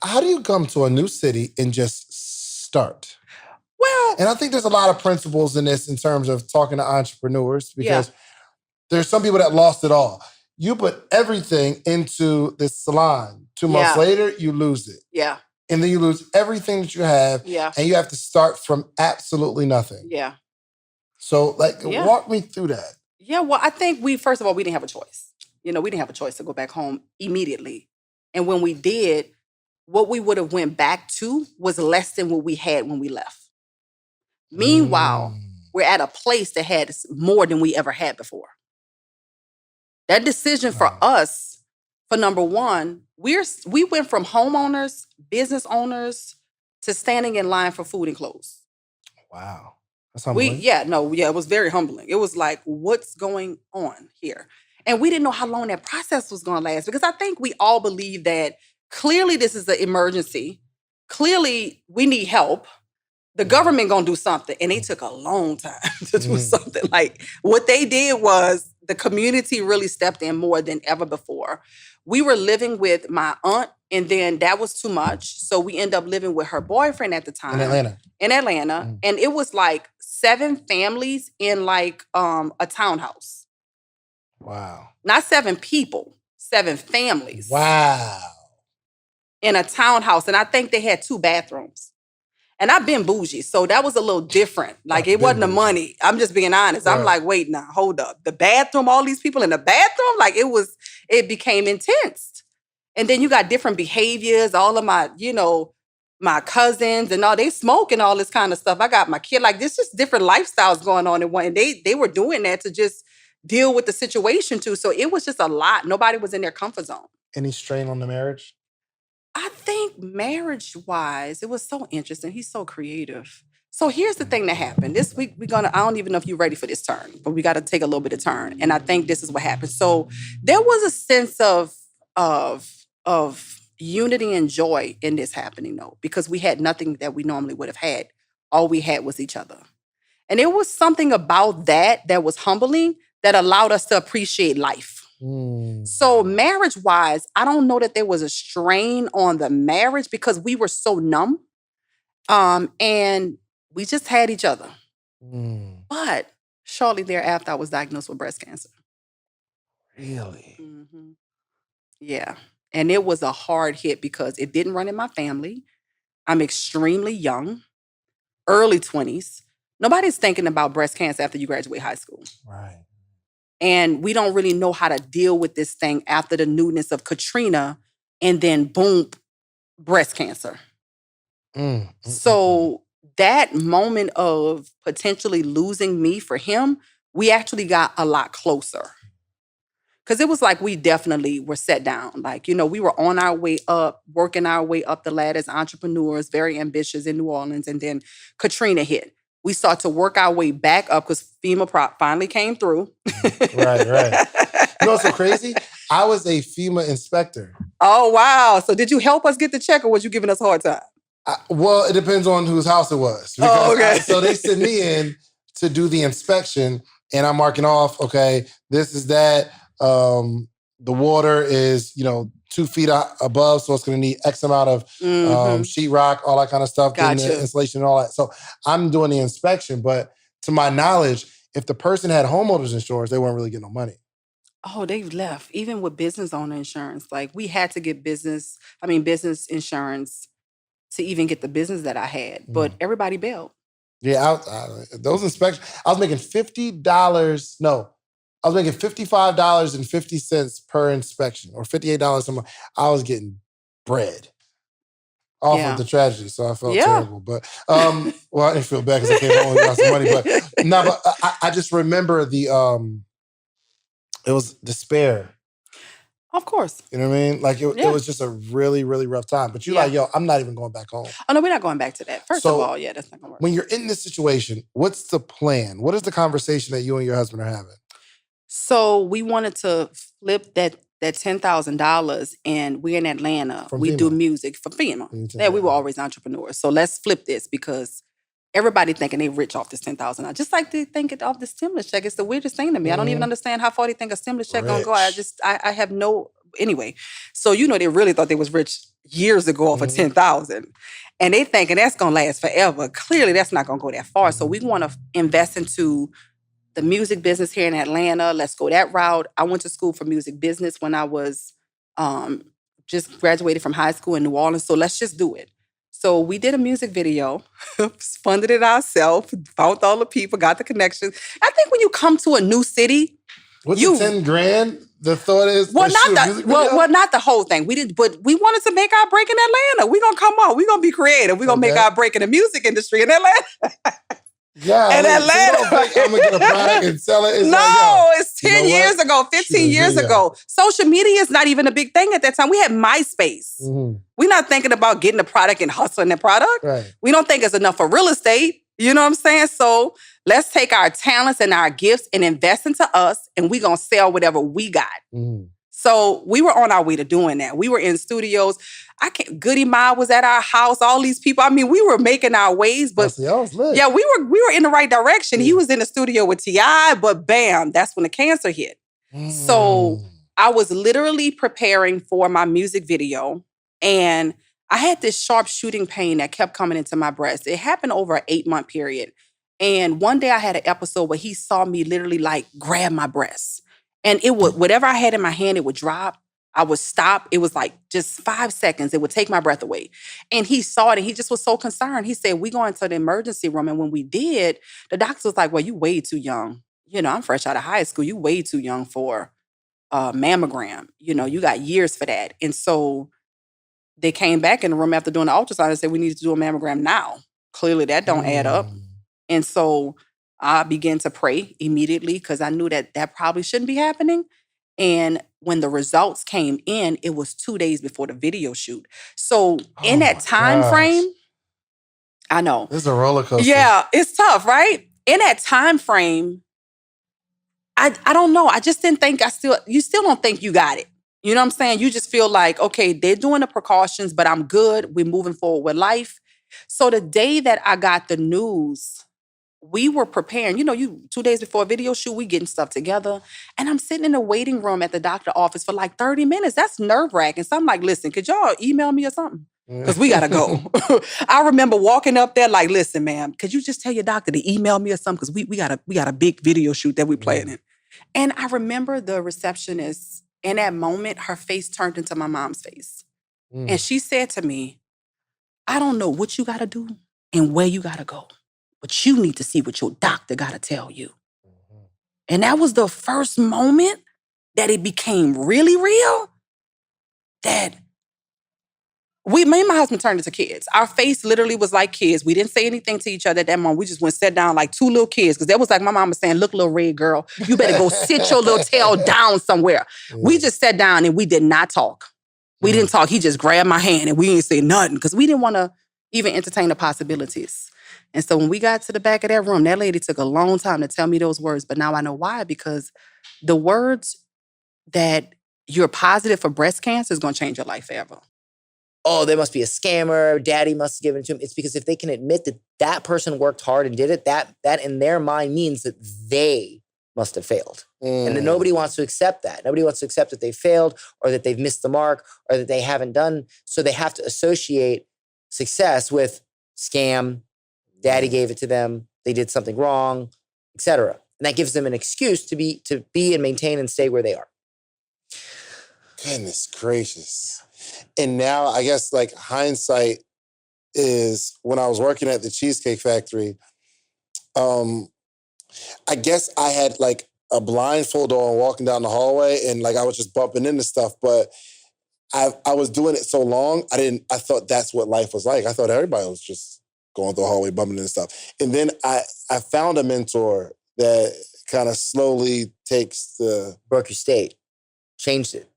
How do you come to a new city and just start? Well, and I think there's a lot of principles in this in terms of talking to entrepreneurs because there's some people that lost it all. You put everything into this salon. 2 months later, you lose it. Yeah. And then you lose everything that you have. Yeah. And you have to start from absolutely nothing. Yeah. So, walk me through that. Yeah, well, I think first of all, we didn't have a choice. We didn't have a choice to go back home immediately. And when we did, what we would have went back to was less than what we had when we left. Meanwhile, we're at a place that had more than we ever had before. That decision for us, for number one, we went from homeowners, business owners, to standing in line for food and clothes. Wow. That's humbling. It was very humbling. It was like, what's going on here? And we didn't know how long that process was going to last because I think we all believe that clearly this is an emergency. Clearly we need help. The government going to do something. And they took a long time to do something. Like what they did was the community really stepped in more than ever before. We were living with my aunt and then that was too much. So we ended up living with her boyfriend at the time. In Atlanta. And it was like 7 families in like a townhouse. Wow. Not 7 people, 7 families. Wow. In a townhouse. And I think they had 2 bathrooms. And I've been bougie, so that was a little different. Like, it wasn't the money. I'm just being honest. Right. I'm like, wait, now, hold up. The bathroom, all these people in the bathroom? Like, it became intense. And then you got different behaviors. All of my, my cousins and all, they smoke and all this kind of stuff. I got my kid. Like, there's just different lifestyles going on. And they were doing that to just deal with the situation, too. So it was just a lot. Nobody was in their comfort zone. Any strain on the marriage? I think marriage-wise, it was so interesting. He's so creative. So here's the thing that happened. This week, I don't even know if you're ready for this turn, but we got to take a little bit of turn. And I think this is what happened. So there was a sense of unity and joy in this happening, though, because we had nothing that we normally would have had. All we had was each other. And there was something about that was humbling that allowed us to appreciate life. So marriage-wise, I don't know that there was a strain on the marriage because we were so numb. And we just had each other. But shortly thereafter, I was diagnosed with breast cancer. Really? Mm-hmm. Yeah. And it was a hard hit because it didn't run in my family. I'm extremely young, early 20s. Nobody's thinking about breast cancer after you graduate high school. Right. And we don't really know how to deal with this thing after the newness of Katrina and then boom, breast cancer. So that moment of potentially losing me for him, we actually got a lot closer. Because it was like we definitely were set down. Like, we were on our way up, working our way up the ladder as entrepreneurs, very ambitious in New Orleans. And then Katrina hit. We started to work our way back up because FEMA finally came through. Right. You know what's so crazy? I was a FEMA inspector. Oh, wow. So did you help us get the check or was you giving us a hard time? Well, it depends on whose house it was. Okay. So they sent me in to do the inspection and I'm marking off, okay, this is that. The water is, 2 feet above, so it's going to need X amount of sheetrock, all that kind of stuff, Gotcha. The insulation and all that. So I'm doing the inspection, but to my knowledge, if the person had homeowners insurance, they weren't really getting no money. Oh, they've left. Even with business owner insurance, like we had to get business insurance to even get the business that I had, but everybody bailed. Yeah, those inspections, I was making $50. No. I was making $55.50 per inspection or $58 a month. I was getting bread off of the tragedy, so I felt terrible. But, well, I didn't feel bad because I came home and got some money. But I just remember it was despair. Of course. You know what I mean? Like, it was just a really, really rough time. But you're like, yo, I'm not even going back home. Oh, no, we're not going back to that. First of all, that's not going to work. When you're in this situation, what's the plan? What is the conversation that you and your husband are having? So we wanted to flip that $10,000 and we're in Atlanta. We do music for FEMA. Yeah, we were always entrepreneurs. So let's flip this because everybody thinking they rich off this $10,000. Just like they think it off the stimulus check. It's the weirdest thing to me. I don't even understand how far they think a stimulus check gonna go. I have no anyway. So, they really thought they was rich years ago off of 10,000. And they thinking that's going to last forever. Clearly, that's not going to go that far. So we want to invest into the music business here in Atlanta. Let's go that route. I went to school for music business when I was just graduated from high school in New Orleans. So let's just do it. So we did a music video, funded it ourselves, found all the people, got the connections. I think when you come to a new city, what's the 10 grand? The thought is not the whole thing. We did, but we wanted to make our break in Atlanta. We're gonna come on. We're gonna be creative. We're gonna make our break in the music industry in Atlanta. Yeah, in Atlanta. So I'm gonna get a product and sell it. It's 10 years ago, 15 years ago. Social media is not even a big thing at that time. We had MySpace. We're not thinking about getting a product and hustling the product. Right. We don't think it's enough for real estate. You know what I'm saying? So let's take our talents and our gifts and invest into us, and we're gonna sell whatever we got. So we were on our way to doing that. We were in studios. Goody Ma was at our house. All these people. I mean, we were making our ways, but we were in the right direction. He was in the studio with T.I., but bam, that's when the cancer hit. So I was literally preparing for my music video, and I had this sharp shooting pain that kept coming into my breast. It happened over an 8-month period. And one day I had an episode where he saw me literally like grab my breast. And it would, whatever I had in my hand, it would drop. I would stop. It was like just 5 seconds. It would take my breath away. And he saw it and he just was so concerned. He said, we go into the emergency room. And when we did, the doctor was like, well, you way too young. I'm fresh out of high school. You way too young for a mammogram. You got years for that. And so they came back in the room after doing the ultrasound and said, we need to do a mammogram now. Clearly that don't add up. And so I began to pray immediately because I knew that probably shouldn't be happening. And when the results came in, it was 2 days before the video shoot. So in that time frame, I know. This is a roller coaster. Yeah, it's tough, right? In that time frame, I don't know. I just didn't think you still don't think you got it. You know what I'm saying? You just feel like, okay, they're doing the precautions, but I'm good. We're moving forward with life. So the day that I got the news, we were preparing, 2 days before a video shoot, we getting stuff together. And I'm sitting in the waiting room at the doctor's office for like 30 minutes. That's nerve-wracking. So I'm like, listen, could y'all email me or something? Because we got to go. I remember walking up there like, listen, ma'am, could you just tell your doctor to email me or something? Because we got a big video shoot that we planning. And I remember the receptionist, in that moment, her face turned into my mom's face. And she said to me, I don't know what you got to do and where you got to go. But you need to see what your doctor got to tell you. And that was the first moment that it became really real. That me and my husband turned into kids. Our face literally was like kids. We didn't say anything to each other at that moment. We just went sat down like two little kids. Because that was like my mama saying, look, little red girl, you better go sit your little tail down somewhere. We just sat down and we did not talk. We didn't talk. He just grabbed my hand and we didn't say nothing. Because we didn't want to even entertain the possibilities. And so when we got to the back of that room, that lady took a long time to tell me those words. But now I know why. Because the words that you're positive for breast cancer is going to change your life forever. Oh, there must be a scammer. Daddy must have given it to him. It's because if they can admit that that person worked hard and did it, that in their mind means that they must have failed. And that nobody wants to accept that. Nobody wants to accept that they failed or that they've missed the mark or that they haven't done. So they have to associate success with scam, daddy gave it to them, they did something wrong, etc. And that gives them an excuse to be and maintain and stay where they are. Goodness gracious. And now I guess like hindsight is when I was working at the Cheesecake Factory, I guess I had like a blindfold on walking down the hallway and like I was just bumping into stuff, but I was doing it so long, I thought that's what life was like. I thought everybody was just going through the hallway, bumping into stuff. And then I found a mentor that kind of slowly takes broke your state, changed it.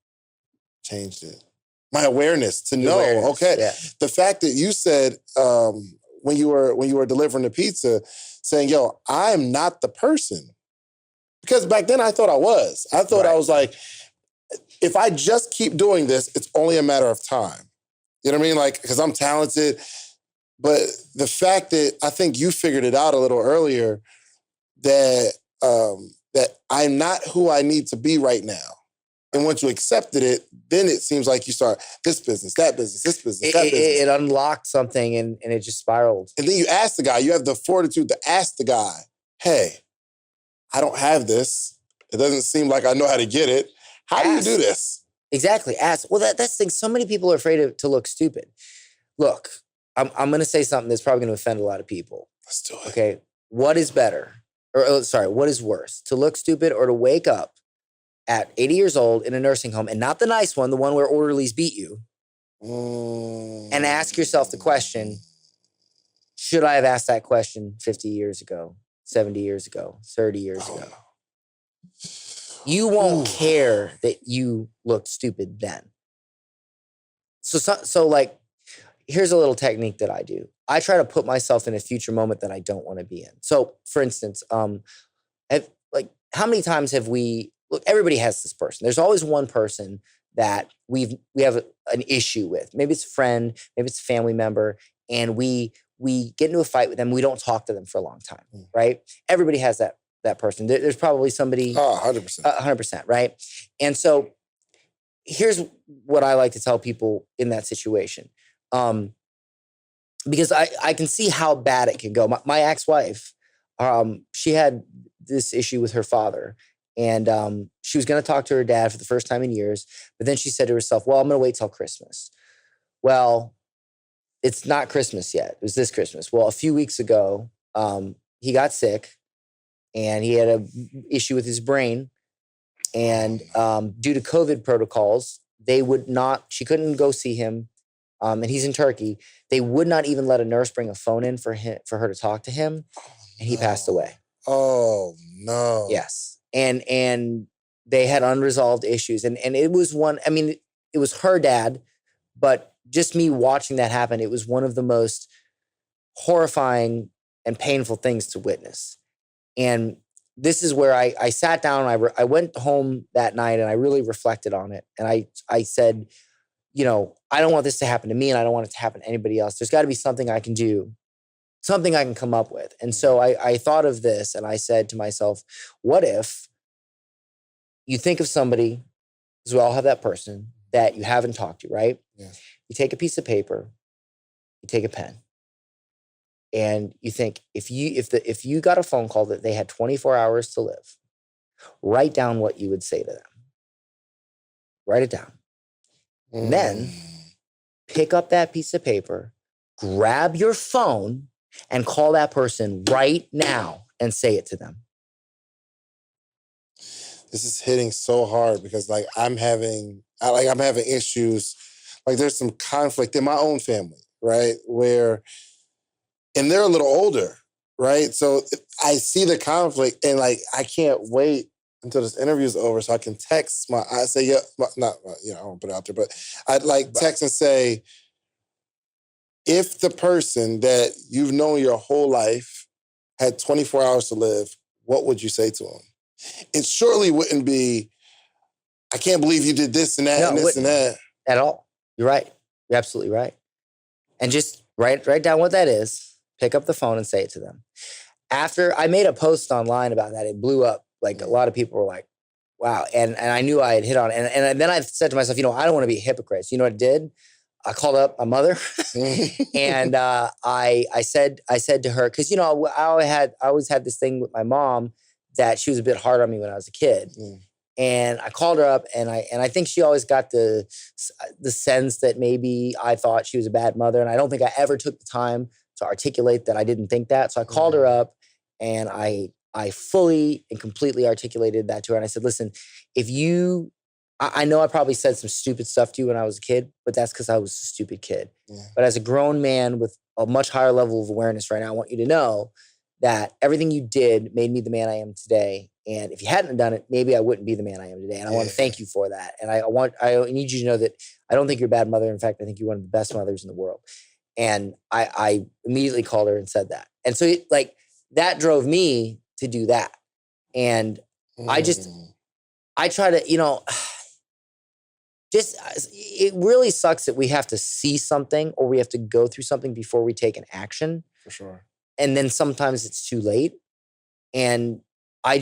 My awareness to know, okay. Yeah. The fact that you said when you were delivering the pizza, saying, yo, I'm not the person. Because back then I thought I was. I thought I was like, if I just keep doing this, it's only a matter of time. You know what I mean? Like, because I'm talented. But the fact that I think you figured it out a little earlier, that that I'm not who I need to be right now. And once you accepted it, then it seems like you start this business, that business, this business, that business. It unlocked something and it just spiraled. And then you ask the guy, you have the fortitude to ask the guy, hey, I don't have this. It doesn't seem like I know how to get it. How do you do this? Exactly. Ask. Well, that's the thing. So many people are afraid to look stupid. Look, I'm going to say something that's probably going to offend a lot of people. Let's do it. Okay. What is better? What is worse? To look stupid or to wake up at 80 years old in a nursing home, and not the nice one, the one where orderlies beat you, and ask yourself the question, should I have asked that question 50 years ago, 70 years ago, 30 years ago? You won't care that you looked stupid then. So like, here's a little technique that I do. I try to put myself in a future moment that I don't want to be in. So for instance, how many times have we, look, everybody has this person. There's always one person that we have an issue with. Maybe it's a friend, maybe it's a family member, and we get into a fight with them. We don't talk to them for a long time, right? Everybody has that person. There's probably somebody. 100%. 100%, right? And so here's what I like to tell people in that situation. Because I can see how bad it can go. My ex-wife, she had this issue with her father, and she was going to talk to her dad for the first time in years, but then she said to herself, well, I'm going to wait till Christmas. Well, it's not Christmas yet. It was this Christmas. Well, a few weeks ago, he got sick, and he had an issue with his brain, and due to COVID protocols, she couldn't go see him. And he's in Turkey. They would not even let a nurse bring a phone in for her to talk to him, and he passed away. Oh no! Yes, and they had unresolved issues, and it was one. I mean, it was her dad, but just me watching that happen, it was one of the most horrifying and painful things to witness. And this is where I sat down. I went home that night and I really reflected on it, and I said, I don't want this to happen to me, and I don't want it to happen to anybody else. There's got to be something I can do, something I can come up with. And so I thought of this, and I said to myself, what if you think of somebody, because we all have that person that you haven't talked to, right? Yeah. You take a piece of paper, you take a pen, and you think, if you got a phone call that they had 24 hours to live, write down what you would say to them. Write it down. And then pick up that piece of paper, grab your phone, and call that person right now and say it to them. This is hitting so hard because I'm having issues. Like there's some conflict in my own family, right? And they're a little older, right? So I see the conflict, and I can't wait until this interview is over so I can text I won't put it out there, but I'd text and say, if the person that you've known your whole life had 24 hours to live, what would you say to them? It surely wouldn't be, I can't believe you did this and that and this and that. At all. You're right. You're absolutely right. And just write down what that is, pick up the phone and say it to them. After I made a post online about that, it blew up. Like a lot of people were like, wow. And I knew I had hit on it. And then I said to myself, I don't want to be a hypocrite. So you know what I did? I called up my mother and I said to her, because I always had this thing with my mom that she was a bit hard on me when I was a kid. And I called her up, and I think she always got the sense that maybe I thought she was a bad mother, and I don't think I ever took the time to articulate that I didn't think that. So I called her up, and I fully and completely articulated that to her. And I said, listen, I know I probably said some stupid stuff to you when I was a kid, but that's because I was a stupid kid. Yeah. But as a grown man with a much higher level of awareness right now, I want you to know that everything you did made me the man I am today. And if you hadn't done it, maybe I wouldn't be the man I am today. And I want to thank you for that. And I need you to know that I don't think you're a bad mother. In fact, I think you're one of the best mothers in the world. And I immediately called her and said that. And so that drove me to do that. And I try to, it really sucks that we have to see something or we have to go through something before we take an action. For sure. And then sometimes it's too late. And I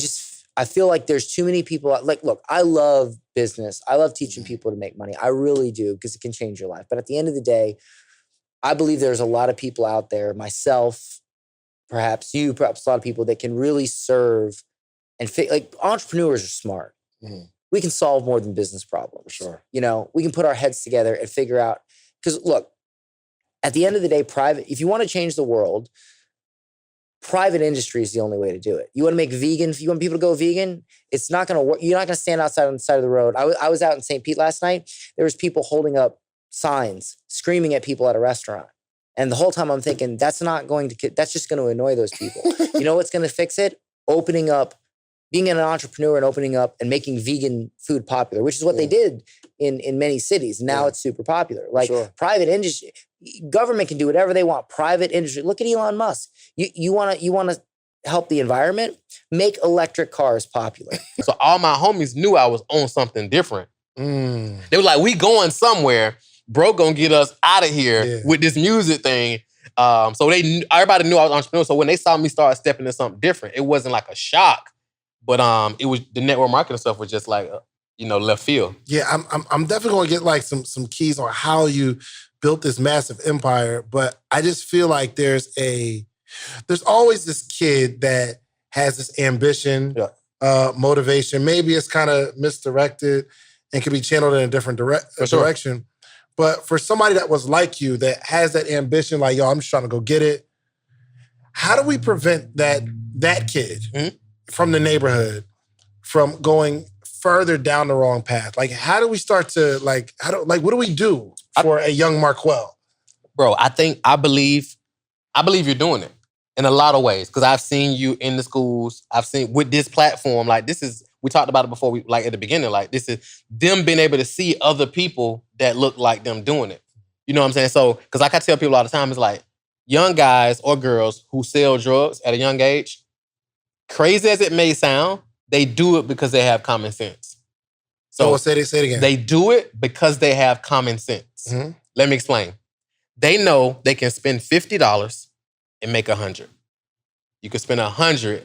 I feel like there's too many people. Like, look, I love business. I love teaching people to make money. I really do, because it can change your life. But at the end of the day, I believe there's a lot of people out there, myself, perhaps you, perhaps a lot of people that can really serve and like entrepreneurs are smart. Mhm. We can solve more than business problems. Sure. You know, we can put our heads together and figure out, because look, at the end of the day, if you want to change the world, private industry is the only way to do it. You want to make vegan, if you want people to go vegan, it's not going to work. You're not going to stand outside on the side of the road. I was out in St. Pete last night. There was people holding up signs, screaming at people at a restaurant. And the whole time I'm thinking, that's just going to annoy those people. You know what's going to fix it? Opening up, being an entrepreneur and opening up and making vegan food popular, which is what they did in many cities. Now it's super popular. Like private industry, government can do whatever they want. Private industry, look at Elon Musk. You want to help the environment, make electric cars popular. So all my homies knew I was on something different. Mm. They were like, we going somewhere. Bro gonna get us out of here with this music thing. So everybody knew I was an entrepreneur. So when they saw me start stepping into something different, it wasn't like a shock. But it was the network marketing stuff was just like, left field. Yeah, I'm definitely gonna get like some keys on how you built this massive empire. But I just feel like there's always this kid that has this ambition, motivation. Maybe it's kind of misdirected and can be channeled in a different direction. But for somebody that was like you, that has that ambition, like, yo, I'm just trying to go get it. How do we prevent that kid from the neighborhood from going further down the wrong path? Like, how do we start to what do we do for a young Marquel? Bro, I believe you're doing it in a lot of ways, because I've seen you in the schools. I've seen with this platform, like we talked about it before, like at the beginning, like this is them being able to see other people that look like them doing it. You know what I'm saying? So, because like I tell people all the time, it's like young guys or girls who sell drugs at a young age, crazy as it may sound, they do it because they have common sense. So say it again. They do it because they have common sense. Mm-hmm. Let me explain. They know they can spend $50 and make $100. You can spend $100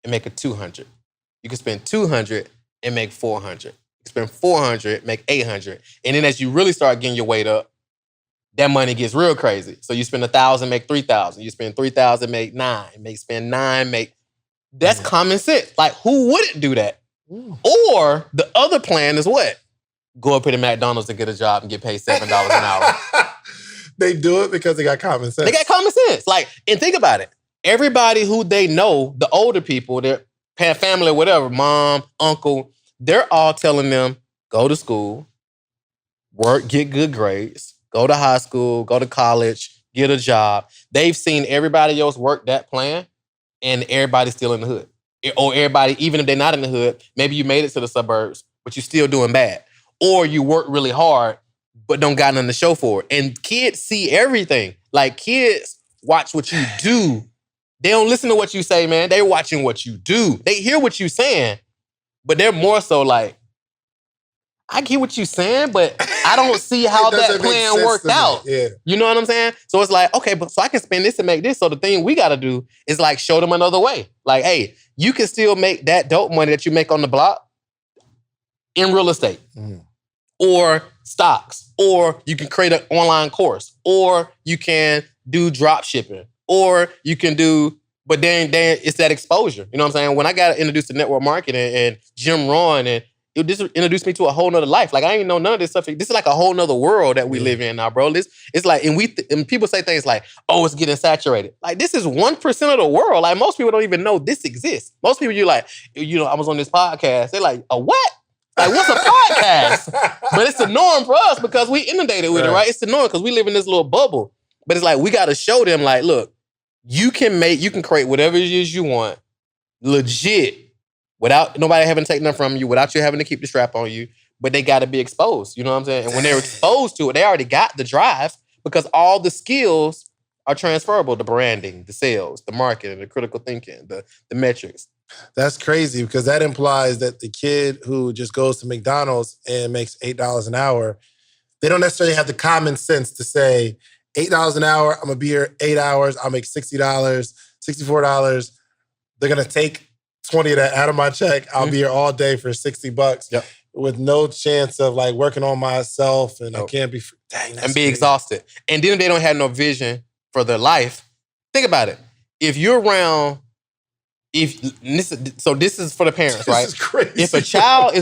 and make $200. You can spend $200 and make $400. You can spend $400, make $800. And then as you really start getting your weight up, that money gets real crazy. So you spend $1,000, make $3,000. You spend $3,000, make $9,000. Spend $9,000, make. That's common sense. Like, who wouldn't do that? Or the other plan is what? Go up here to McDonald's and get a job and get paid $7 an hour. They do it because they got common sense. They got common sense. Like, and think about it. Everybody who they know, the older people, their family or whatever, mom, uncle, they're all telling them, go to school, work, get good grades, go to high school, go to college, get a job. They've seen everybody else work that plan, and everybody's still in the hood. Or everybody, even if they're not in the hood, maybe you made it to the suburbs, but you're still doing bad. Or you work really hard, but don't got nothing to show for it. And kids see everything. Like, kids watch what you do. They don't listen to what you say, man. They're watching what you do. They hear what you're saying, but they're more so like, I get what you're saying, but I don't see how that plan worked out. Yeah. You know what I'm saying? So it's like, okay, but so I can spend this and make this. So the thing we got to do is like show them another way. Like, hey, you can still make that dope money that you make on the block in real estate or stocks, or you can create an online course, or you can do drop shipping, or you can do, but then it's that exposure. You know what I'm saying? When I got introduced to network marketing and Jim Rohn, and it just introduced me to a whole nother life. Like, I ain't know none of this stuff. This is like a whole nother world that we live in now, bro. It's like, and people say things like, oh, it's getting saturated. Like, this is 1% of the world. Like, most people don't even know this exists. Most people, you're like, I was on this podcast. They're like, a what? Like, what's a podcast? But it's the norm for us because we inundated with it, right? It's the norm because we live in this little bubble. But it's like, we got to show them, like, look, you can create whatever it is you want, legit, without nobody having to take nothing from you, without you having to keep the strap on you. But they got to be exposed. You know what I'm saying? And when they're exposed to it, they already got the drive because all the skills are transferable. The branding, the sales, the marketing, the critical thinking, the metrics. That's crazy because that implies that the kid who just goes to McDonald's and makes $8 an hour, they don't necessarily have the common sense to say, $8 an hour, I'm going to be here 8 hours, I'll make $60, $64. They're going to take 20 of that out of my check. I'll be here all day for $60 Yep. with no chance of like working on myself, and I Nope. can't be dang, that's and be crazy. exhausted. And then they don't have no vision for their life. Think about it. If you're around, so this is for the parents, right? This is crazy. If a child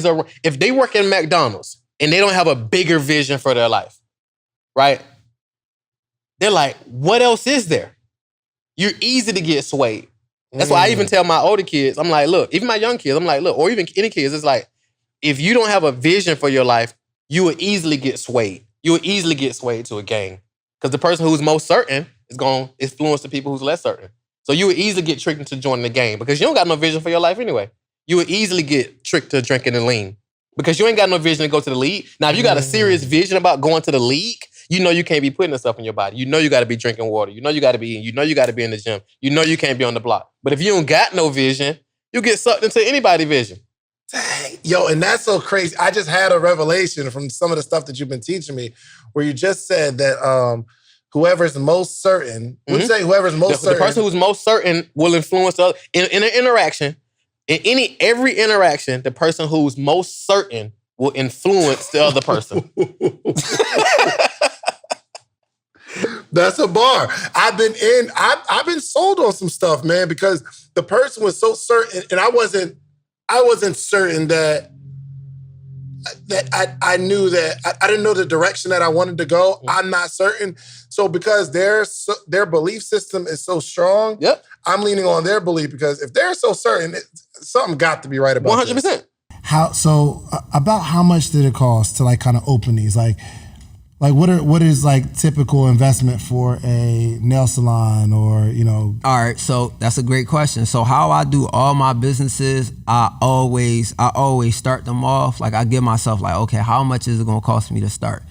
if they work in McDonald's and they don't have a bigger vision for their life, right? They're like, what else is there? You're easy to get swayed. That's why I even tell my older kids, I'm like, look, even my young kids, I'm like, look, or even any kids, it's like, if you don't have a vision for your life, you will easily get swayed. You will easily get swayed to a gang. Because the person who's most certain is going to influence the people who's less certain. So you would easily get tricked into joining the gang because you don't got no vision for your life anyway. You would easily get tricked to drinking and lean because you ain't got no vision to go to the league. Now, if you got a serious vision about going to the league, you know you can't be putting this stuff in your body. You know you got to be drinking water. You know you got to be eating. You know you got to be in the gym. You know you can't be on the block. But if you don't got no vision, you get sucked into anybody's vision. Dang. Yo, and that's so crazy. I just had a revelation from some of the stuff that you've been teaching me where you just said that whoever's most certain, would you say whoever's most certain? The person who's most certain will influence the other. In an interaction, every interaction, the person who's most certain will influence the other person. That's a bar. I've been sold on some stuff, man, because the person was so certain, and I wasn't certain that I knew that I didn't know the direction that I wanted to go. I'm not certain. So because their belief system is so strong, I'm leaning on their belief because if they're so certain, something got to be right about 100%. This. About how much did it cost to like kind of open these? Like what is like typical investment for a nail salon or, you know? All right, so that's a great question. So how I do all my businesses, I always start them off. Like I give myself like, okay, how much is it gonna cost me to start?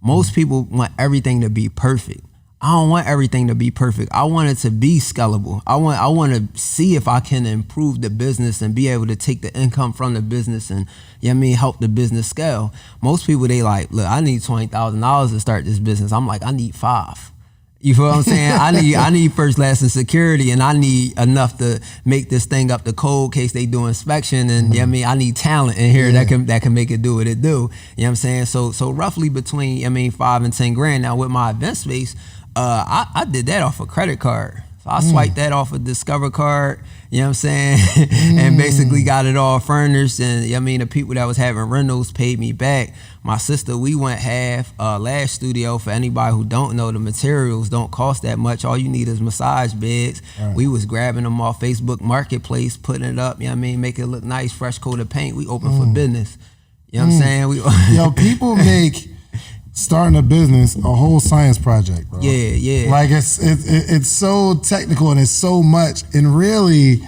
Most people want everything to be perfect. I don't want everything to be perfect. I want it to be scalable. I want to see if I can improve the business and be able to take the income from the business and, you know what I mean, help the business scale. Most people, they like, look, I need $20,000 to start this business. I'm like, I need 5. You feel what I'm saying? I need first, last, and security, and I need enough to make this thing up to code case they do inspection. And you know what I mean, I need talent in here that can make it do what it do. You know what I'm saying? So roughly between, you know what I mean, 5 and 10 grand. Now with my event space, I did that off a credit card. So I swiped that off a Discover card, you know what I'm saying? And basically got it all furnished. And you know what I mean, the people that was having rentals paid me back. My sister, we went half. Lash Studio, for anybody who don't know, the materials don't cost that much. All you need is massage beds. Right. We was grabbing them off Facebook Marketplace, putting it up, you know what I mean, make it look nice, fresh coat of paint. We open for business. You know what I'm saying? Yo, people make starting a business a whole science project, bro. Yeah. Like it's so technical and it's so much, and really,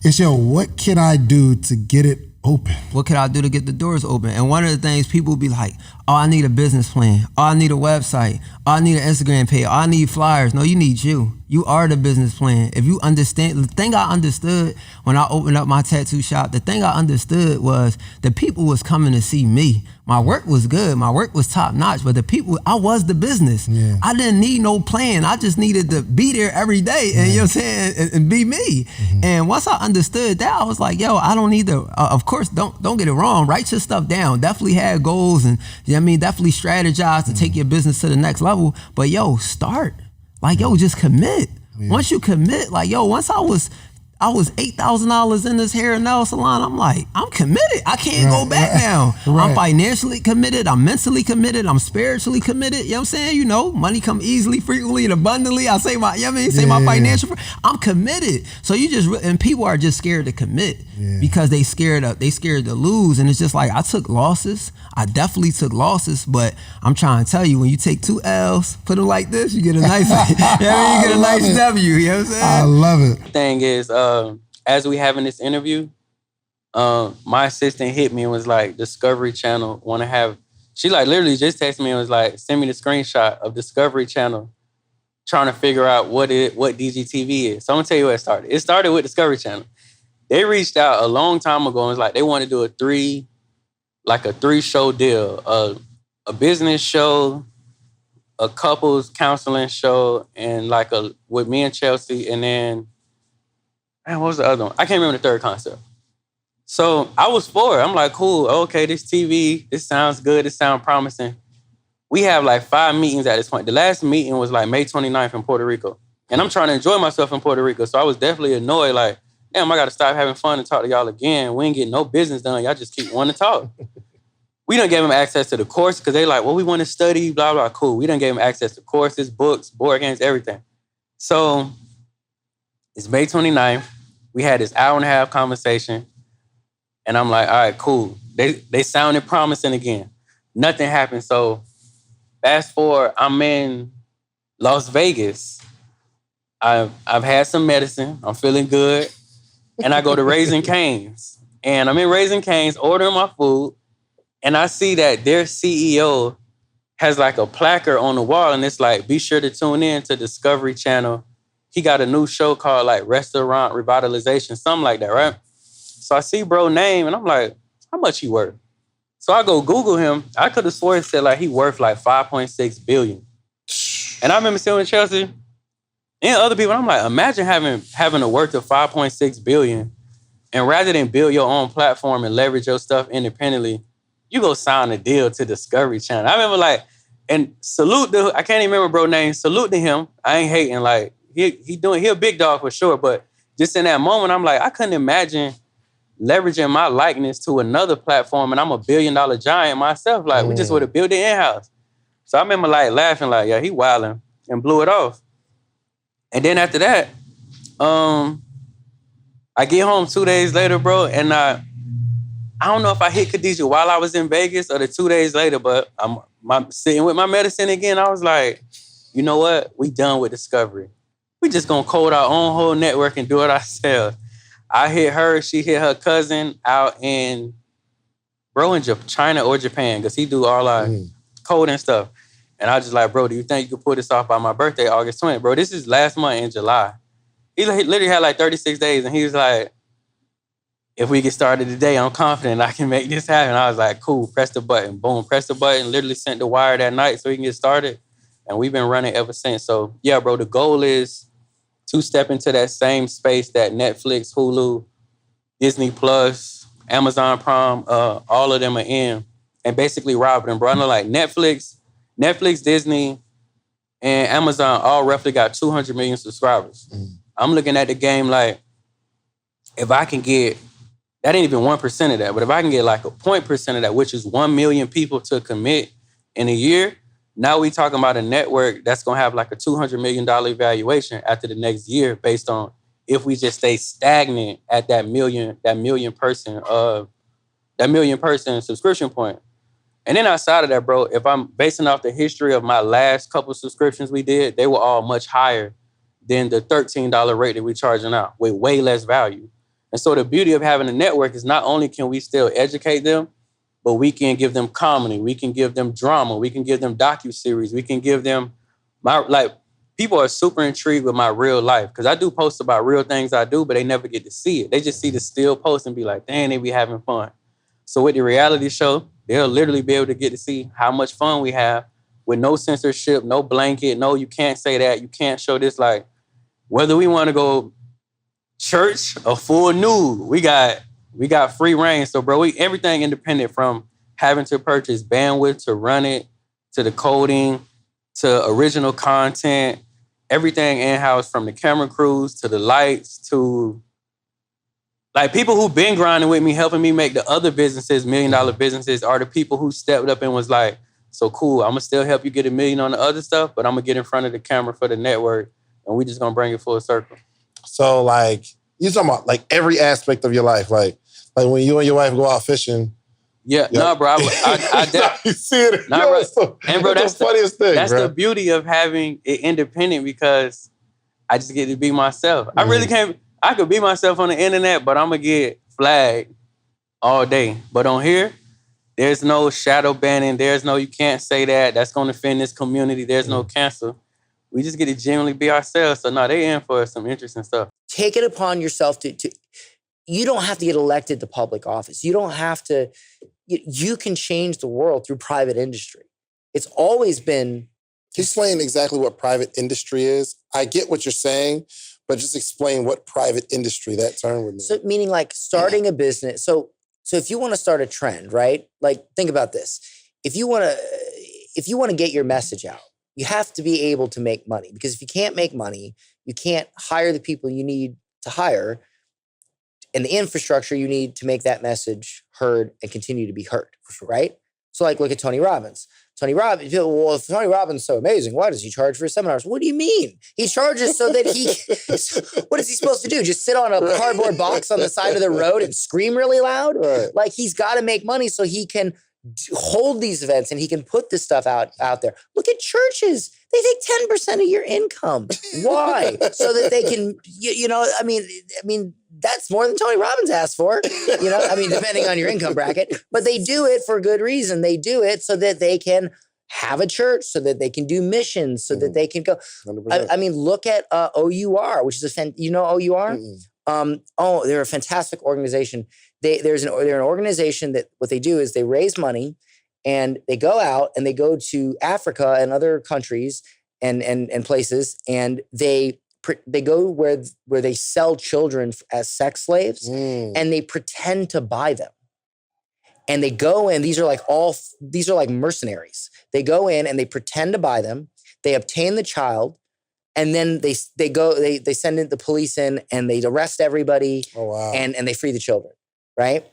it's what can I do to get it open? What can I do to get the doors open? And one of the things people be like, oh, I need a business plan. Oh, I need a website. Oh, I need an Instagram page. Oh, I need flyers. No, you need you. You are the business plan. If you understand, the thing I understood when I opened up my tattoo shop, the thing I understood was the people was coming to see me. My work was good. My work was top notch, but the people, I was the business. Yeah. I didn't need no plan. I just needed to be there every day and, you know what I'm saying, and be me. Mm-hmm. And once I understood that, I was like, yo, I don't need to, of course, don't get it wrong. Write your stuff down. Definitely have goals and, you know what I mean, definitely strategize to take your business to the next level. But yo, start. Like, yo, just commit. Yeah. Once you commit, like, yo, once I was $8,000 in this hair and nail salon, I'm like, I'm committed. I can't go back now. Right. I'm financially committed. I'm mentally committed. I'm spiritually committed. You know what I'm saying? You know, money come easily, frequently, and abundantly. I say my, you know what I mean? Say my financial, I'm committed. So you just, and people are just scared to commit because they scared to lose. And it's just like, I took losses. I definitely took losses, but I'm trying to tell you, when you take 2 L's, put them like this, you get a nice, you know what I mean? You get a nice W, you know what I'm saying? I love it. Thing is, as we having this interview, my assistant hit me and was like, Discovery Channel want to have, she like literally just texted me and was like, send me the screenshot of Discovery Channel trying to figure out what DGTV is. So I'm gonna tell you where it started. It started with Discovery Channel. They reached out a long time ago and was like, they want to do a 3-show deal, a business show, a couples counseling show, and like with me and Chelsea, and then Man, what was the other one? I can't remember the third concept. So I was for it. I'm like, cool, okay, this TV, this sounds good, this sounds promising. We have like 5 meetings at this point. The last meeting was like May 29th in Puerto Rico. And I'm trying to enjoy myself in Puerto Rico. So I was definitely annoyed, like, damn, I got to stop having fun and talk to y'all again. We ain't getting no business done. Y'all just keep wanting to talk. We done gave them access to the course because they like, well, we want to study, blah, blah, cool. We done gave them access to courses, books, board games, everything. So it's May 29th. We had this hour-and-a-half conversation. And I'm like, all right, cool. They sounded promising again. Nothing happened. So fast forward, I'm in Las Vegas. I've had some medicine. I'm feeling good. And I go to Raising Cane's. And I'm in Raising Cane's ordering my food. And I see that their CEO has like a placard on the wall. And it's like, be sure to tune in to Discovery Channel. He got a new show called like Restaurant Revitalization, something like that, right? So I see bro name and I'm like, how much he worth? So I go Google him. I could have sworn it said like he worth like 5.6 billion. And I remember sitting with Chelsea and other people. I'm like, imagine having a worth of 5.6 billion, and rather than build your own platform and leverage your stuff independently, you go sign a deal to Discovery Channel. I remember like, and salute the, I can't even remember bro name. Salute to him. I ain't hating. Like he a big dog for sure. But just in that moment, I'm like, I couldn't imagine leveraging my likeness to another platform, and I'm $1 billion giant myself. Like we just would have built it in-house. So I remember like laughing, like, yeah, he wilding, and blew it off. And then after that, I get home 2 days later, bro, and I don't know if I hit Khadijah while I was in Vegas or the 2 days later, but I'm sitting with my medicine again. I was like, you know what? We done with Discovery. We just gonna code our own whole network and do it ourselves. I hit her, she hit her cousin out in China or Japan, because he do all our coding stuff. And I was just like, bro, do you think you could pull this off by my birthday, August 20th? Bro, this is last month in July. He literally had like 36 days, and he was like, if we get started today, I'm confident I can make this happen. I was like, cool, press the button. Boom, press the button, literally sent the wire that night so he can get started. And we've been running ever since. So yeah, bro, the goal is to step into that same space that Netflix, Hulu, Disney Plus, Amazon Prime, all of them are in, and basically rob them, bro. I know like Netflix, Disney, and Amazon all roughly got 200 million subscribers. I'm looking at the game like, if I can get, that ain't even 1% of that, but if I can get like a 0.% of that, which is 1 million people to commit in a year, now we talking about a network that's gonna have like a $200 million valuation after the next year, based on if we just stay stagnant at that million person subscription point. And then outside of that, bro, if I'm basing off the history of my last couple subscriptions we did, they were all much higher than the $13 rate that we're charging out, with way less value. And so the beauty of having a network is not only can we still educate them, but we can give them comedy, we can give them drama, we can give them docuseries, we can give them people are super intrigued with my real life, because I do post about real things I do, but they never get to see it. They just see the still post and be like, dang, they be having fun. So with the reality show, they'll literally be able to get to see how much fun we have with no censorship, no blanket, no, you can't say that, you can't show this. Like, whether we want to go church or full nude, we got free reign. So, bro, everything independent, from having to purchase bandwidth to run it, to the coding, to original content, everything in-house, from the camera crews to the lights to like people who've been grinding with me, helping me make the other businesses, $1 million businesses, are the people who stepped up and was like, so cool, I'm gonna still help you get $1 million on the other stuff, but I'm gonna get in front of the camera for the network, and we just gonna bring it full circle. So like, you're talking about like every aspect of your life, like when you and your wife go out fishing. Yeah, no, bro. You see it. Nah, bro. And bro, that's the funniest thing. That's bro. the beauty of having it independent, because I just get to be myself. I really can't. I could be myself on the internet, but I'm gonna get flagged all day. But on here, there's no shadow banning. There's no, you can't say that. That's gonna offend this community. There's no cancel. We just get to genuinely be ourselves. So no, they in for some interesting stuff. Take it upon yourself to you don't have to get elected to public office. You don't have to, you can change the world through private industry. It's always been. Explain exactly what private industry is. I get what you're saying, But just explain what private industry that term would mean. So meaning like starting a business. So if you want to start a trend, right? Like think about this. If you want to get your message out, you have to be able to make money, because if you can't make money, you can't hire the people you need to hire and the infrastructure you need to make that message heard and continue to be heard, right? So like look at Tony Robbins. Tony Robbins, well, if Tony Robbins is so amazing, why does he charge for his seminars? What do you mean? He charges so that what is he supposed to do? Just sit on a cardboard box on the side of the road and scream really loud? Right. Like he's got to make money so he can hold these events and he can put this stuff out there. Look at churches. They take 10% of your income. Why? So that they can, I mean, that's more than Tony Robbins asked for, depending on your income bracket, but they do it for good reason. They do it so that they can have a church, so that they can do missions, so that they can go. I mean, look at OUR, which is OUR? They're a fantastic organization. They're an organization that what they do is they raise money and they go out and they go to Africa and other countries and places, and they go where they sell children as sex slaves, and they pretend to buy them. And they go in, these are like mercenaries. They go in and they pretend to buy them. They obtain the child, and then they send the police in and they arrest everybody. Oh, wow. And they free the children, right?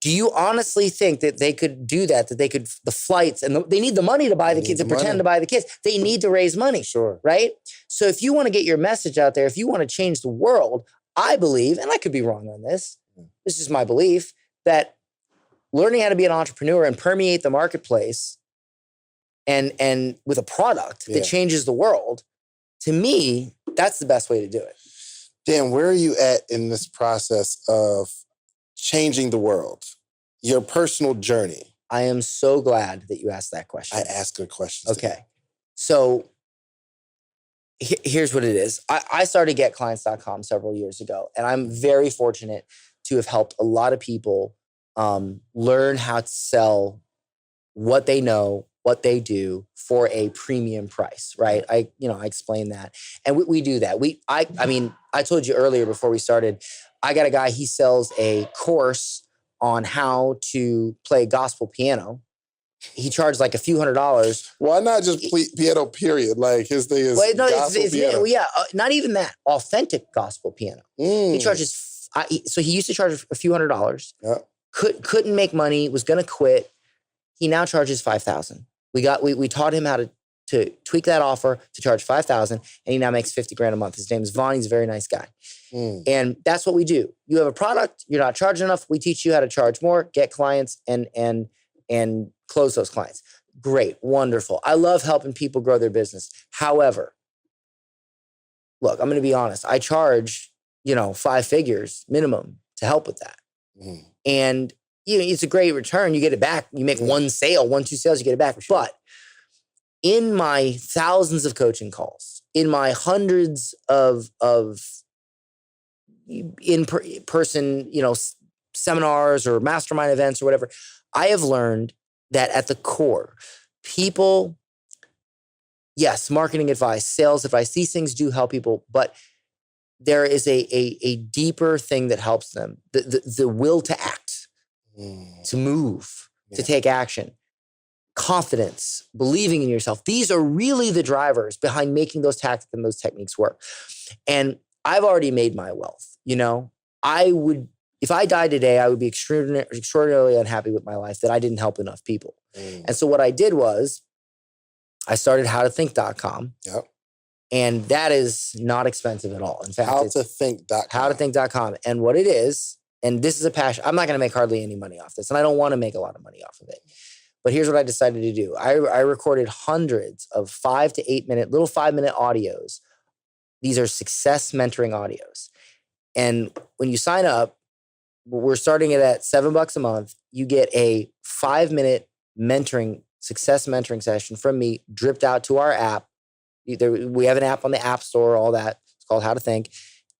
Do you honestly think that they could do that? That they could, the flights, and they need the money to buy the kids, to pretend to buy the kids. They need to raise money. Sure. Right? So if you want to get your message out there, if you want to change the world, I believe, and I could be wrong on this, this is my belief, that learning how to be an entrepreneur and permeate the marketplace and with a product that changes the world, to me, that's the best way to do it. Dan, where are you at in this process of changing the world? Your personal journey. I am so glad that you asked that question. I ask good questions. Okay. So here's what it is. I started getclients.com several years ago, and I'm very fortunate to have helped a lot of people learn how to sell what they know, what they do for a premium price, right? I explain that. And we do that. I told you earlier before we started, I got a guy, he sells a course on how to play gospel piano. He charged like a few $100s. Why not just piano, period? Like his thing is gospel piano. Not even that. Authentic gospel piano. He charges, so he used to charge a few $100s. Yeah. Couldn't make money, was going to quit. He now charges $5,000. We taught him how to tweak that offer to charge $5,000, and he now makes $50,000 a month. His name is Vaughn. He's a very nice guy. And that's what we do. You have a product, you're not charging enough. We teach you how to charge more, get clients, and close those clients. Great, wonderful. I love helping people grow their business. However, look, I'm going to be honest. I charge, 5 figures minimum to help with that. And it's a great return. You get it back. You make 1 sale, 1-2 sales, you get it back. Sure. But in my thousands of coaching calls, in my hundreds of in-person, seminars or mastermind events or whatever, I have learned that at the core, people, yes, marketing advice, sales advice, these things do help people, but there is a deeper thing that helps them, the will to act, to move, to take action, confidence, believing in yourself. These are really the drivers behind making those tactics and those techniques work. And I've already made my wealth. If I died today, I would be extraordinarily unhappy with my life that I didn't help enough people. And so what I did was I started howtothink.com. Yep. And that is not expensive at all. In fact, howtothink.com. Howtothink.com. And what it is, and this is a passion, I'm not going to make hardly any money off this, and I don't want to make a lot of money off of it. But here's what I decided to do. I recorded hundreds of 5 to 8 minute, little 5-minute audios. These are success mentoring audios. And when you sign up, we're starting it at $7 a month. You get a 5-minute success mentoring session from me, dripped out to our app. We have an app on the App Store, all that. It's called How to Think.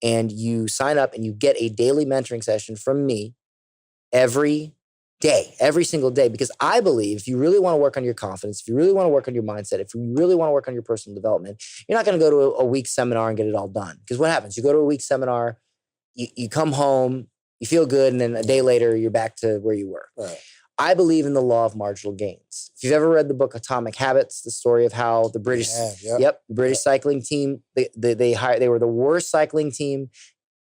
And you sign up and you get a daily mentoring session from me every day, every single day, because I believe if you really want to work on your confidence, if you really want to work on your mindset, if you really want to work on your personal development, you're not going to go to a week seminar and get it all done. Because what happens? You go to a week seminar, you come home, you feel good, and then a day later, you're back to where you were. Right. I believe in the law of marginal gains. If you've ever read the book Atomic Habits, the story of how the British, the British cycling team, they were the worst cycling team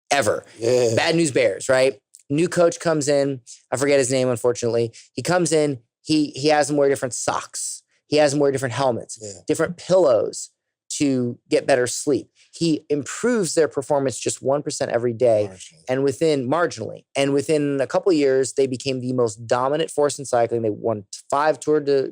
ever. Yeah. Bad News Bears, right? New coach comes in. I forget his name, unfortunately. He comes in. He has them wear different socks. He has them wear different helmets, different pillows to get better sleep. He improves their performance just 1% every day, and marginally. And within a couple of years, they became the most dominant force in cycling. They won 5 Tour de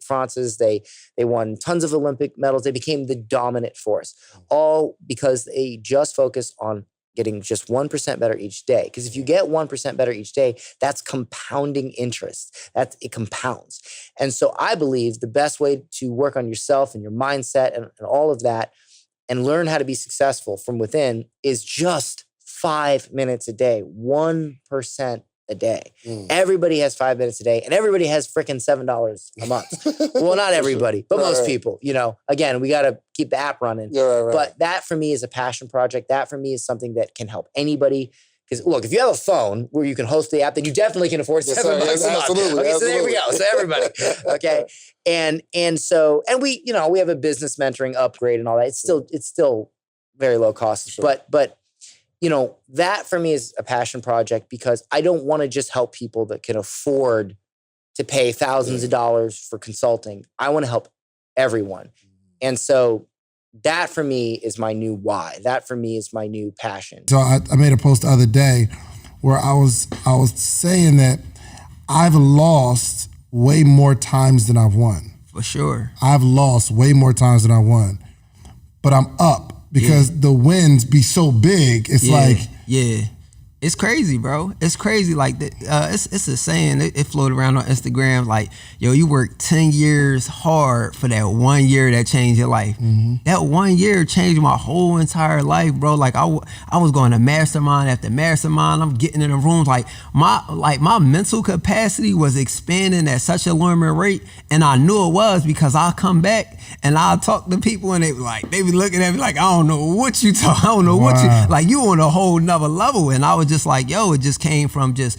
France's. They won tons of Olympic medals. They became the dominant force, all because they just focused on getting just 1% better each day. Because if you get 1% better each day, that's compounding interest. It compounds. And so I believe the best way to work on yourself and your mindset and all of that and learn how to be successful from within is just 5 minutes a day, 1% a day. Everybody has 5 minutes a day, and everybody has freaking $7 a month. Well, not everybody, but most people. Again, we got to keep the app running. But that for me is a passion project. That for me is something that can help anybody. Because look, if you have a phone where you can host the app, then you definitely can afford $7 a month. Absolutely. Okay, so there we go. So everybody, okay, and we we have a business mentoring upgrade and all that. It's still very low cost, but that for me is a passion project because I don't want to just help people that can afford to pay thousands of dollars for consulting. I want to help everyone. And so that for me is my new why. That for me is my new passion. So I made a post the other day where I was saying that I've lost way more times than I've won. For sure. I've lost way more times than I won. But I'm up because the wins be so big. It's it's crazy, bro. It's crazy. Like it's a saying. It floated around on Instagram. Like, yo, you worked 10 years hard for that 1 year that changed your life. That 1 year changed my whole entire life, bro. Like I was going to mastermind after mastermind. I'm getting in the rooms. Like my mental capacity was expanding at such an alarming rate, and I knew it was because I'll come back and I'll talk to people, and they be looking at me like, I don't know what you talk. I don't know what you like. You on a whole nother level, and I was just like, yo, it just came from just